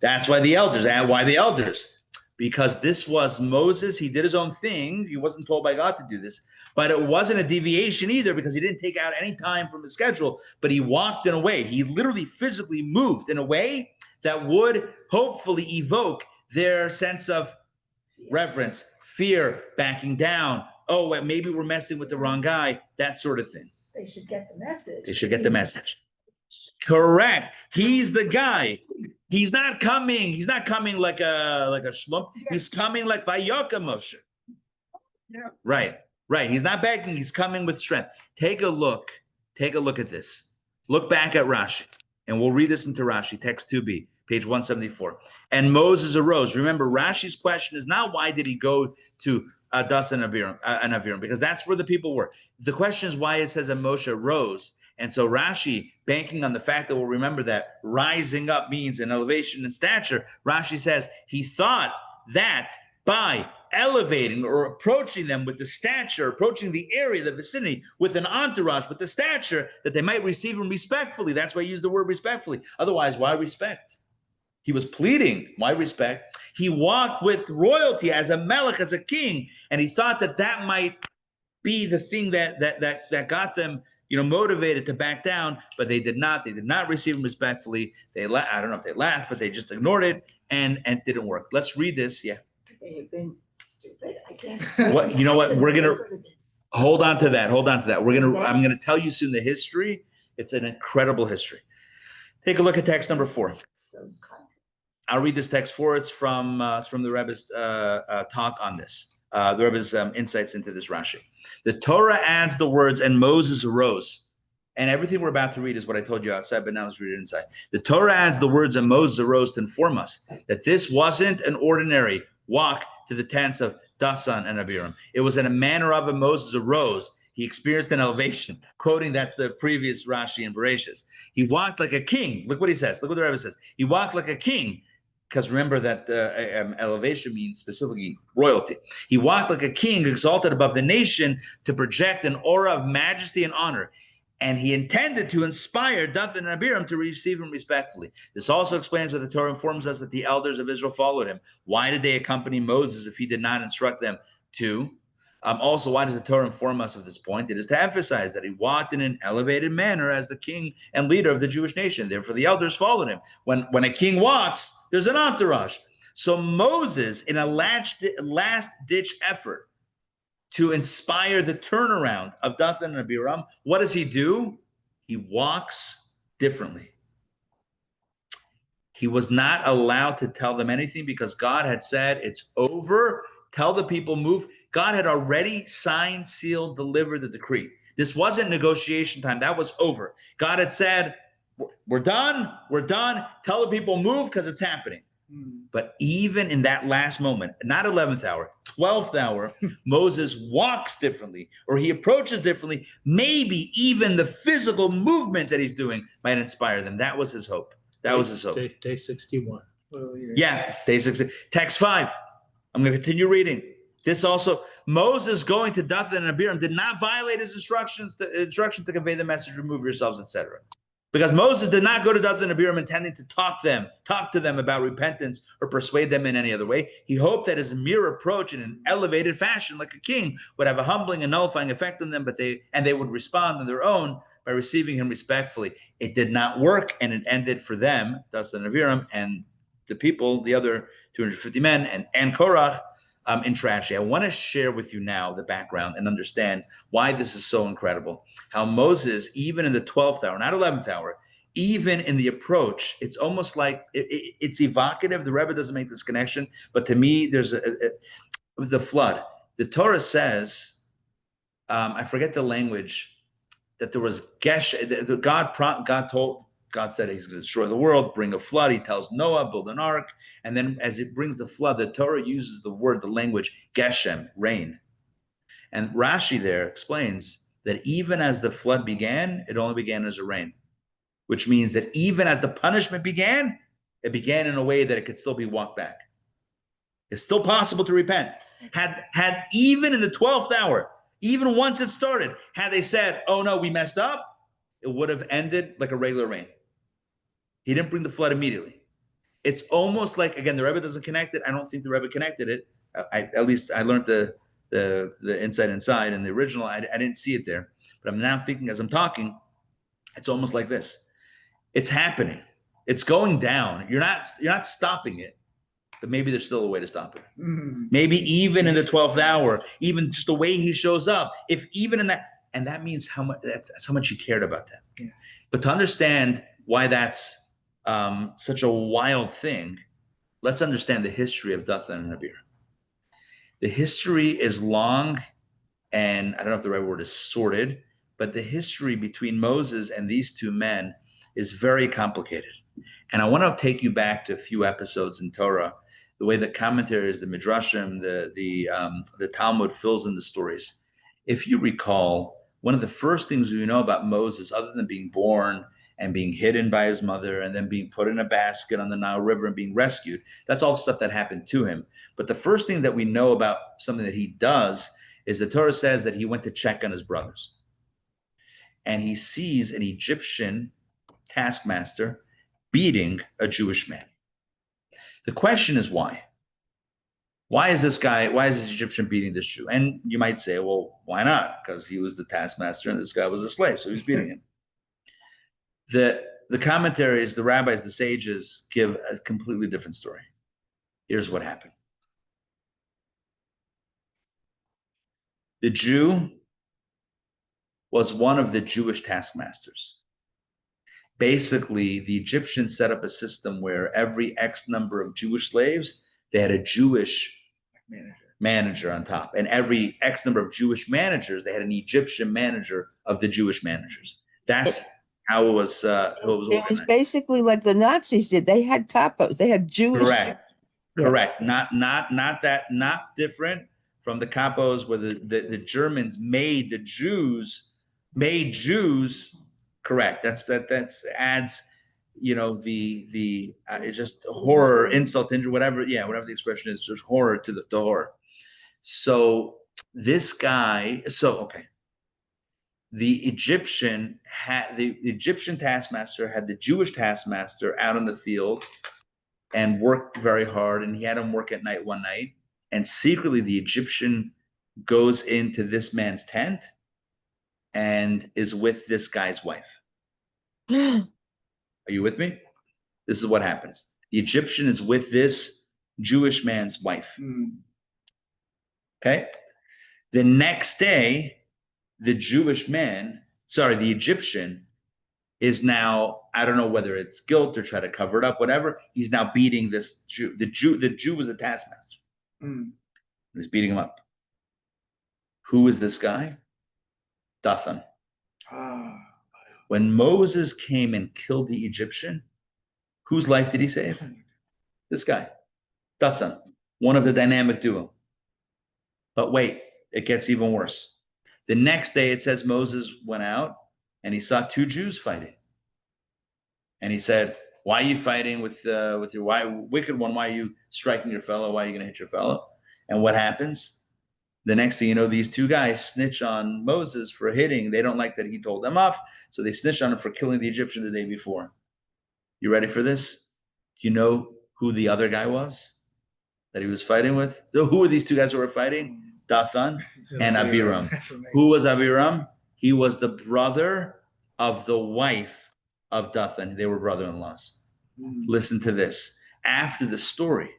That's why the elders. And why the elders? Because this was Moses. He did his own thing. He wasn't told by God to do this. But it wasn't a deviation either, because he didn't take out any time from his schedule. But he walked in a way. He literally physically moved in a way that would hopefully evoke their sense of reverence, fear, backing down. Oh, well, maybe we're messing with the wrong guy, that sort of thing. They should get the message. They should get the message. Correct. He's the guy. He's not coming. He's not coming like a schlump. He's coming like Vayoka Moshe. Yeah. Right. Right. He's not begging. He's coming with strength. Take a look. Take a look at this. Look back at Rashi, and we'll read this into Rashi, text 2b, page 174. And Moses arose. Remember, Rashi's question is not why did he go to Dathan and Abiram, because that's where the people were. The question is why it says that Moshe rose. And so Rashi, banking on the fact that we'll remember that rising up means an elevation in stature, Rashi says he thought that by elevating or approaching them with the stature, approaching the area, the vicinity, with an entourage, with the stature, that they might receive him respectfully. That's why I use the word respectfully. Otherwise, why respect? He was pleading, why respect? He walked with royalty as a melech, as a king, and he thought that that might be the thing that got them, motivated to back down, but they did not. They did not receive him respectfully. I don't know if they laughed, but they just ignored it, and it didn't work. Let's read this. Yeah. They've been stupid. I can't. What, you know what? We're gonna hold on to that. I'm gonna tell you soon the history. It's an incredible history. Take a look at text number 4. I'll read this text 4. It's from the Rebbe's talk on this. The Rebbe's insights into this Rashi. The Torah adds the words, and Moses arose. And everything we're about to read is what I told you outside, but now let's read it inside. The Torah adds the words, and Moses arose, to inform us that this wasn't an ordinary walk to the tents of Dathan and Abiram. It was in a manner of, and Moses arose. He experienced an elevation. Quoting, that's the previous Rashi in Bereshis. He walked like a king. Look what he says. Look what the Rebbe says. He walked like a king. Because remember that elevation means specifically royalty. He walked like a king, exalted above the nation, to project an aura of majesty and honor. And he intended to inspire Dathan and Abiram to receive him respectfully. This also explains why the Torah informs us that the elders of Israel followed him. Why did they accompany Moses if he did not instruct them to? Also, why does the Torah inform us of this point? It is to emphasize that he walked in an elevated manner as the king and leader of the Jewish nation. Therefore, the elders followed him. When a king walks, there's an entourage. So Moses, in a last-ditch effort to inspire the turnaround of Dathan and Abiram, what does he do? He walks differently. He was not allowed to tell them anything because God had said, it's over. Tell the people, move. God had already signed, sealed, delivered the decree. This wasn't negotiation time. That was over. God had said, we're done. We're done. Tell the people, move, because it's happening. But even in that last moment, not 11th hour, 12th hour, Moses walks differently, or he approaches differently. Maybe even the physical movement that he's doing might inspire them. That was his hope. That was his hope. Day 61. Yeah, day 60. Text 5. I'm going to continue reading. This also, Moses going to Dathan and Abiram did not violate his instruction to convey the message, remove yourselves, etc. Because Moses did not go to Dathan and Abiram intending to talk to them about repentance or persuade them in any other way. He hoped that his mere approach in an elevated fashion, like a king, would have a humbling and nullifying effect on them, but they would respond on their own by receiving him respectfully. It did not work, and it ended for them, Dathan and Abiram, and the people, the other 250 men, and Korach, in tragedy. I want to share with you now the background and understand why this is so incredible. How Moses, even in the 12th hour, not 11th hour, even in the approach, it's almost like it's evocative. The Rebbe doesn't make this connection, but to me, there's the flood. The Torah says, I forget the language, that there was God God said he's going to destroy the world, bring a flood. He tells Noah, build an ark. And then as it brings the flood, the Torah uses the language, geshem, rain. And Rashi there explains that even as the flood began, it only began as a rain, which means that even as the punishment began, it began in a way that it could still be walked back. It's still possible to repent. Had even in the 12th hour, even once it started, had they said, oh no, we messed up, it would have ended like a regular rain. He didn't bring the flood immediately. It's almost like, again, the Rebbe doesn't connect it. I don't think the Rebbe connected it. At least I learned the insight inside in the original. I didn't see it there. But I'm now thinking as I'm talking, it's almost like this. It's happening. It's going down. You're not stopping it. But maybe there's still a way to stop it. Maybe even in the 12th hour, even just the way he shows up, if even in that, and that means that's how much he cared about them. Yeah. But to understand why that's such a wild thing, let's understand the history of Dathan and Abiram. The history is long, and I don't know if the right word is sordid, but the history between Moses and these two men is very complicated. And I want to take you back to a few episodes in Torah, the way the commentaries, the Midrashim, the Talmud fills in the stories. If you recall, one of the first things we know about Moses, other than being born and being hidden by his mother and then being put in a basket on the Nile River and being rescued, that's all stuff that happened to him. But the first thing that we know about something that he does is the Torah says that he went to check on his brothers. And he sees an Egyptian taskmaster beating a Jewish man. The question is why? Why is this Egyptian beating this Jew? And you might say, well, why not? Because he was the taskmaster and this guy was a slave, so he was beating him. The commentaries, the rabbis, the sages give a completely different story. Here's what happened. The Jew was one of the Jewish taskmasters. Basically, the Egyptians set up a system where every X number of Jewish slaves, they had a Jewish manager on top. And every X number of Jewish managers, they had an Egyptian manager of the Jewish managers. That's how it was organized. It was basically like the Nazis did. They had capos. They had Jewish. Correct. Yeah. Correct. Not different from the capos where the Germans made Jews. Correct. That's adds, it's just horror, insult, injury, whatever the expression is, just horror to the horror. So this guy, the Egyptian taskmaster had the Jewish taskmaster out in the field and worked very hard, and he had him work at night one night, and secretly the Egyptian goes into this man's tent and is with this guy's wife. Are you with me? This is what happens. The Egyptian is with this Jewish man's wife. Okay? The next day, the Egyptian is now, I don't know whether it's guilt or try to cover it up, whatever. He's now beating this Jew. The Jew was a taskmaster. He's beating him up. Who is this guy? Dathan. When Moses came and killed the Egyptian, whose life did he save? This guy, Dathan, one of the dynamic duo. But wait, it gets even worse. The next day it says Moses went out and he saw two Jews fighting. And he said, why are you fighting with your wicked one? Why are you striking your fellow? Why are you going to hit your fellow? And what happens? The next thing you know, these two guys snitch on Moses for hitting. They don't like that he told them off, so they snitch on him for killing the Egyptian the day before. You ready for this? Do you know who the other guy was that he was fighting with? So who were these two guys who were fighting? Dathan and Abiram. Who was Abiram? He was the brother of the wife of Dathan. They were brother-in-laws. Listen to this. After the story,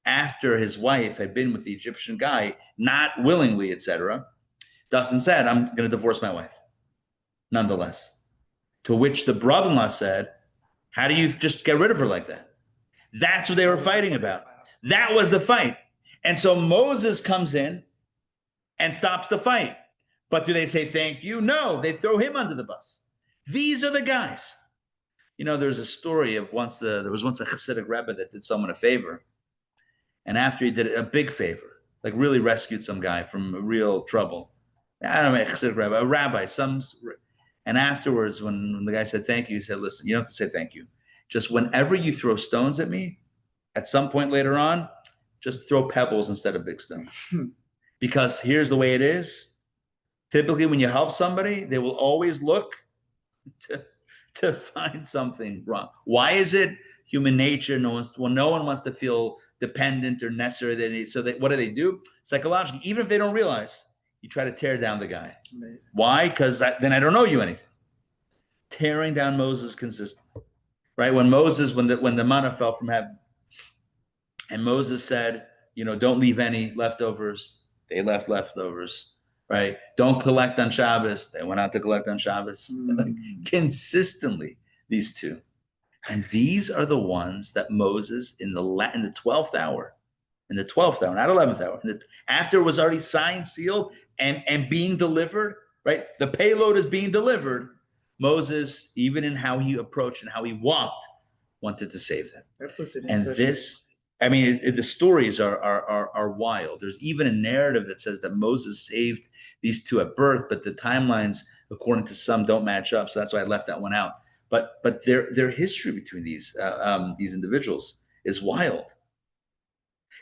after his wife had been with the Egyptian guy, not willingly, etc., Dathan said, I'm going to divorce my wife, nonetheless. To which the brother-in-law said, how do you just get rid of her like that? That's what they were fighting about. That was the fight. And so Moses comes in and stops the fight. But do they say thank you? No, they throw him under the bus. These are the guys There's a story of there was once a Hasidic Rebbe that did someone a favor. And after he did a big favor, like really rescued some guy from real trouble. I don't know, a Hasidic Rebbe, a rabbi, and afterwards, when the guy said thank you, he said, listen, you don't have to say thank you. Just whenever you throw stones at me, at some point later on, just throw pebbles instead of big stones. Because here's the way it is. Typically, when you help somebody, they will always look to find something wrong. Why is it human nature? No one wants to feel dependent or necessary. So what do? Psychologically, even if they don't realize, you try to tear down the guy. Amazing. Why? Because then I don't owe you anything. Tearing down Moses consistently, right? When the manna fell from heaven, and Moses said, don't leave any leftovers. They left leftovers. Right? Don't collect on Shabbos. They went out to collect on Shabbos. Consistently, these two. And these are the ones that Moses in the 12th hour, not 11th hour, after it was already signed, sealed, and being delivered, right? The payload is being delivered. Moses, even in how he approached and how he walked, wanted to save them. The stories are wild. There's even a narrative that says that Moses saved these two at birth, but the timelines, according to some, don't match up. So that's why I left that one out. But their history between these individuals is wild.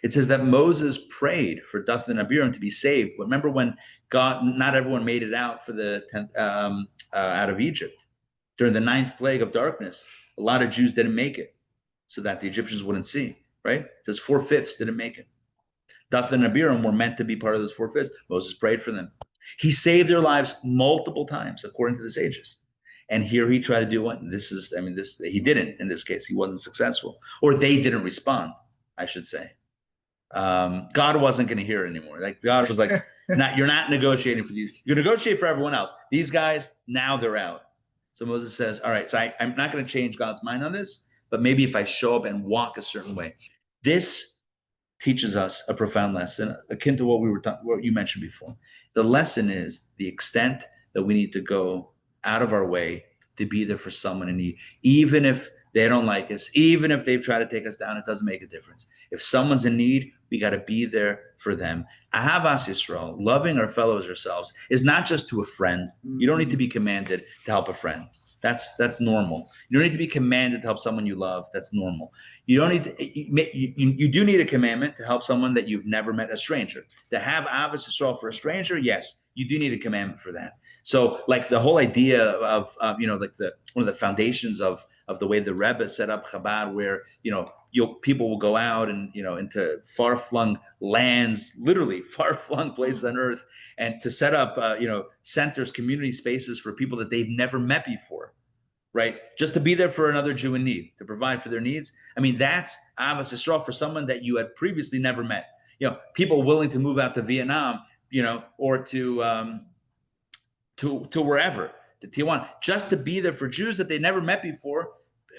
It says that Moses prayed for Dathan and Abiram to be saved. Remember when not everyone made it out for the 10th out of Egypt during the 9th plague of darkness. A lot of Jews didn't make it, so that the Egyptians wouldn't see. Right? It says 4/5 didn't make it. Dathan and Abiram were meant to be part of those 4/5. Moses prayed for them. He saved their lives multiple times, according to the sages. And here he tried to do what? He didn't in this case. He wasn't successful. Or they didn't respond, I should say. God wasn't going to hear it anymore. Like God was like, you're not negotiating for these. You're negotiating for everyone else. These guys, now they're out. So Moses says, all right, so I'm not going to change God's mind on this. But maybe if I show up and walk a certain way. This teaches us a profound lesson akin to what you mentioned before. The lesson is the extent that we need to go out of our way to be there for someone in need. Even if they don't like us, even if they've tried to take us down, it doesn't make a difference. If someone's in need, we got to be there for them. Ahavas Yisrael, loving our fellows ourselves, is not just to a friend. You don't need to be commanded to help a friend. That's normal. You don't need to be commanded to help someone you love. That's normal. You don't need to, you do need a commandment to help someone that you've never met, a stranger. To have Ahavas Yisrael for a stranger, yes, you do need a commandment for that. So, like the whole idea of one of the foundations of the way the Rebbe set up Chabad, where people will go out and into far-flung lands, literally far-flung places on earth, and to set up centers, community spaces for people that they've never met before, right? Just to be there for another Jew in need, to provide for their needs. That's Ahavas Yisrael for someone that you had previously never met. People willing to move out to Vietnam, or to wherever, to Tijuana, just to be there for Jews that they never met before,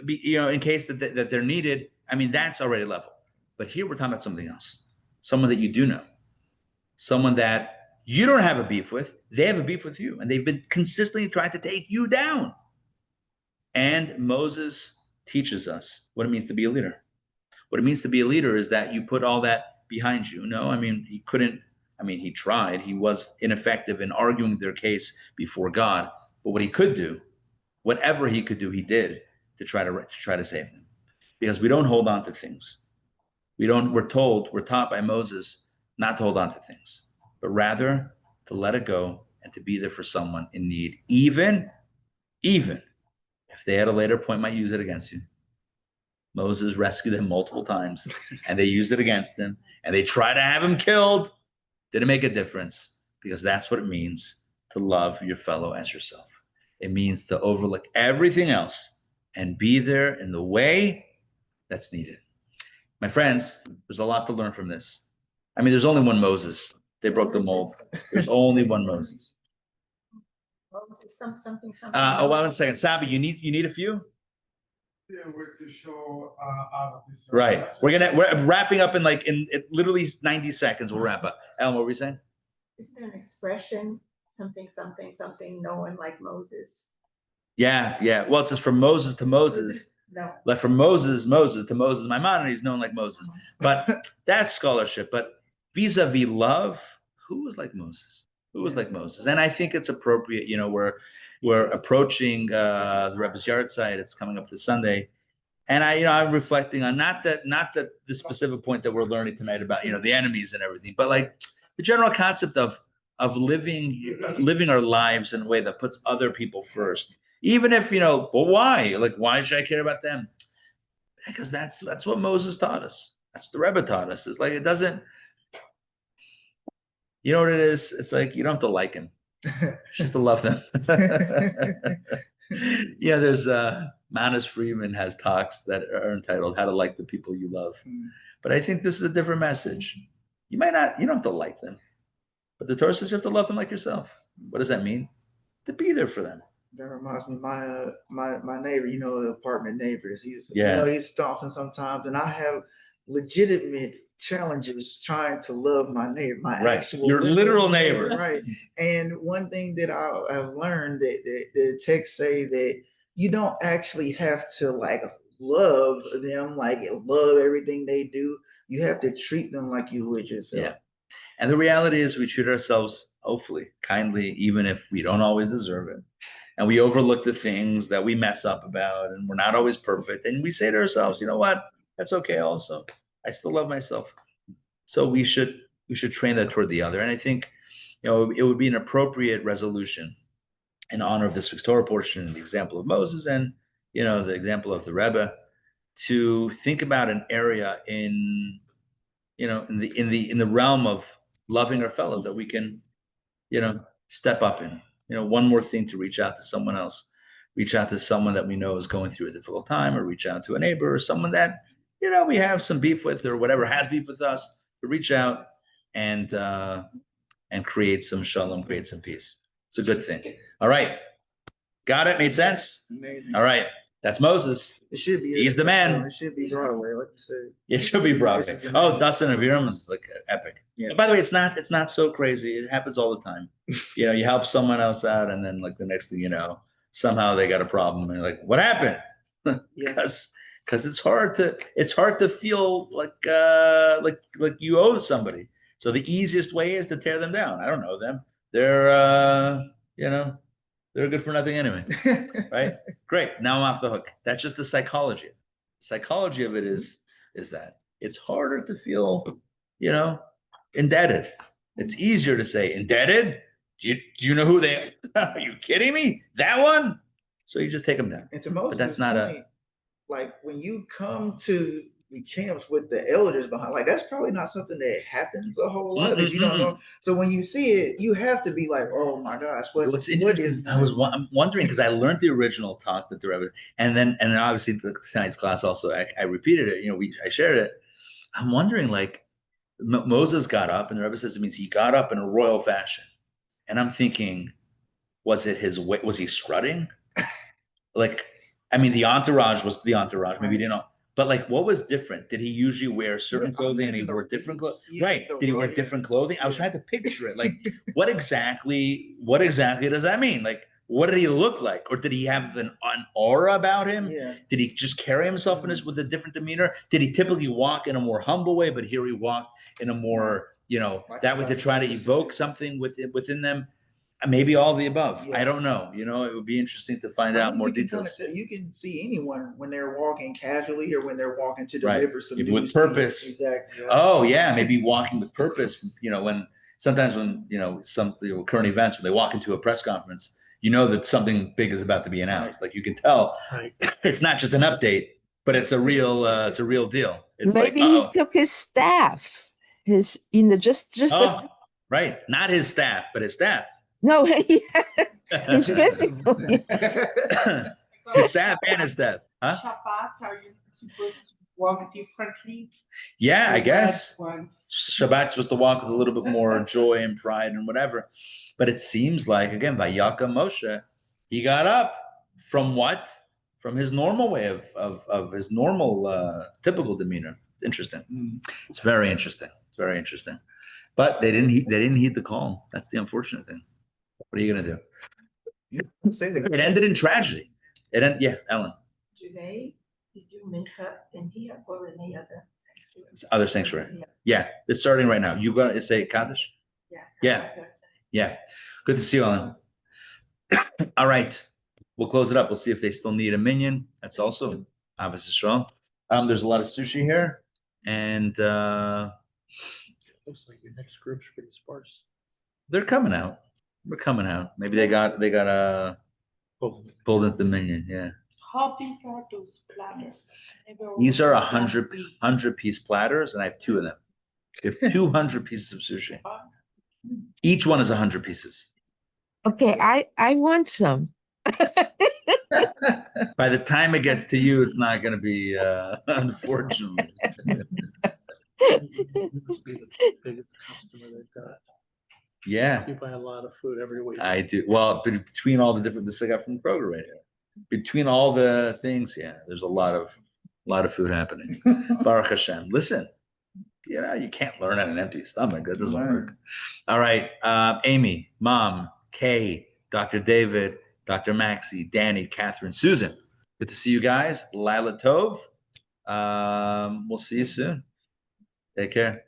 in case that they're needed. That's already level. But here we're talking about something else. Someone that you do know. Someone that you don't have a beef with. They have a beef with you. And they've been consistently trying to take you down. And Moses teaches us what it means to be a leader. What it means to be a leader is that you put all that behind you. No, he couldn't. He tried. He was ineffective in arguing their case before God. But what he could do, whatever he could do, he did to try to save them. Because we don't hold on to things. We're taught by Moses not to hold on to things, but rather to let it go and to be there for someone in need, even if they at a later point might use it against you. Moses rescued them multiple times, and they used it against him, and they tried to have him killed. Didn't make a difference, because that's what it means to love your fellow as yourself. It means to overlook everything else and be there in the way that's needed. My friends, there's a lot to learn from this. There's only one Moses. They broke the mold. There's only one Moses. Moses, something. 1 second. Sabi, you need a few? Yeah, we're to show this. Right. We're wrapping up in literally 90 seconds. We'll wrap up. Ellen, what were we saying? Isn't there an expression, something, no one like Moses? Yeah, yeah. Well, it says from Moses to Moses. No. Like from Moses to Moses, Maimonides, known like Moses. But that's scholarship. But vis-a-vis love, who was like Moses? Who was like Moses? And I think it's appropriate. We're approaching the Rebbe's yard site. It's coming up this Sunday, and I'm reflecting on not that the specific point that we're learning tonight about the enemies and everything, but like the general concept of living our lives in a way that puts other people first. Even if, well, why? Like, why should I care about them? Because that's what Moses taught us. That's what the Rebbe taught us. It's like, it doesn't, you know what it is? It's like, you don't have to like him. You just have to love them. There's Manis Freeman has talks that are entitled How to Like the People You Love. But I think this is a different message. You don't have to like them. But the Torah says you have to love them like yourself. What does that mean? To be there for them. That reminds me, my neighbor, the apartment neighbors. He's stomping sometimes, and I have legitimate challenges trying to love my neighbor, my actual your literal neighbor, right? And one thing that I've learned that the texts say that you don't actually have to like love them, like love everything they do. You have to treat them like you would yourself. Yeah. And the reality is we treat ourselves, hopefully, kindly, even if we don't always deserve it. And we overlook the things that we mess up about, and we're not always perfect. And we say to ourselves, you know what? That's okay also. I still love myself. So we should train that toward the other. And I think, it would be an appropriate resolution in honor of this week's Torah portion, the example of Moses and, the example of the Rebbe, to think about an area in the realm of loving our fellow that we can, step up in. One more thing to reach out to someone else, reach out to someone that we know is going through a difficult time, or reach out to a neighbor or someone that, we have some beef with, or whatever has beef with us, to reach out and create some shalom, create some peace. It's a good thing. All right. Got it? Made sense? Amazing. All right. That's Moses. It should be. He's the man. It should be Broadway, like you said. It should be Broadway. Oh, Dathan and Abiram is like epic. Yeah. By the way, it's not so crazy. It happens all the time. You help someone else out, and then like the next thing you know, somehow they got a problem, and you're like, what happened? Because it's hard to feel like you owe somebody. So the easiest way is to tear them down. I don't know them. They're they're good for nothing anyway, right? Great. Now I'm off the hook. That's just the psychology. Psychology of it is that it's harder to feel, indebted. It's easier to say indebted. Do you know who they are? Are you kidding me? That one? So you just take them down. And to Moses' But that's not point, like when you come to the camps with the elders behind, like that's probably not something that happens a whole lot that you don't know. So when you see it, you have to be like, oh my gosh, what is? I'm wondering, because I learned the original talk that the Rebbe, and then obviously tonight's class also I repeated it. I shared it. I'm wondering, like, Moses got up, and the Rebbe says it means he got up in a royal fashion, and I'm thinking, was it his way? Was he strutting? Like, I mean, the entourage was the entourage. Maybe he didn't know. But like, what was different? Did he usually wear certain clothing and he wore different clothing? Right. Did he wear different clothing? I was trying to picture it. Like, what exactly does that mean? Like, what did he look like? Or did he have an aura about him? Yeah. Did he just carry himself with a different demeanor? Did he typically walk in a more humble way, but here he walked in a more, that way to try to evoke something within them? Maybe all of the above. Yeah. I don't know. It would be interesting to find out more details. You can see anyone when they're walking casually or when they're walking to deliver some news with purpose. Exactly. Yeah. Oh yeah, maybe walking with purpose. When sometimes some current events, when they walk into a press conference, that something big is about to be announced. Like you can tell, it's not just an update, but it's a real deal. It's maybe he took his staff, his right, not his staff, but his staff. No, his physical. His staff and his staff. Huh? Shabbat, are you supposed to walk differently? Yeah, I guess. Shabbat's supposed to walk with a little bit more joy and pride and whatever. But it seems like, again, Vayaka Moshe, he got up from what? From his normal way of his normal, typical demeanor. Interesting. It's very interesting. It's very interesting. But they didn't heed the call. That's the unfortunate thing. What are you going to do? It ended in tragedy. Yeah, Ellen. Today, did you make up India or any other sanctuary? Other sanctuary. Yeah, it's starting right now. You gonna say Kaddish? Yeah. Yeah. Good to see you, Ellen. All right. We'll close it up. We'll see if they still need a minion. That's also Ahavas Yisrael. There's a lot of sushi here. And Looks like your next group's pretty sparse. they're coming out. We're coming out. Maybe they got pulled into the minion. Yeah. How big are those platters? These are 100 piece platters, and I have 2 of them. We have 200 pieces of sushi. Each one is 100 pieces. Okay, I want some. By the time it gets to you, it's not going to be, unfortunately. You must be the biggest customer they've got. Yeah, You buy a lot of food every week. I do. Well, between all the different, this I got from Kroger right here. Between all the things, yeah, there's a lot of food happening. Baruch Hashem. Listen, you can't learn on an empty stomach. That doesn't work. All right, Amy, Mom, Kay, Dr. David, Dr. Maxie, Danny, Catherine, Susan. Good to see you guys. Lila Tov. We'll see you soon. Take care.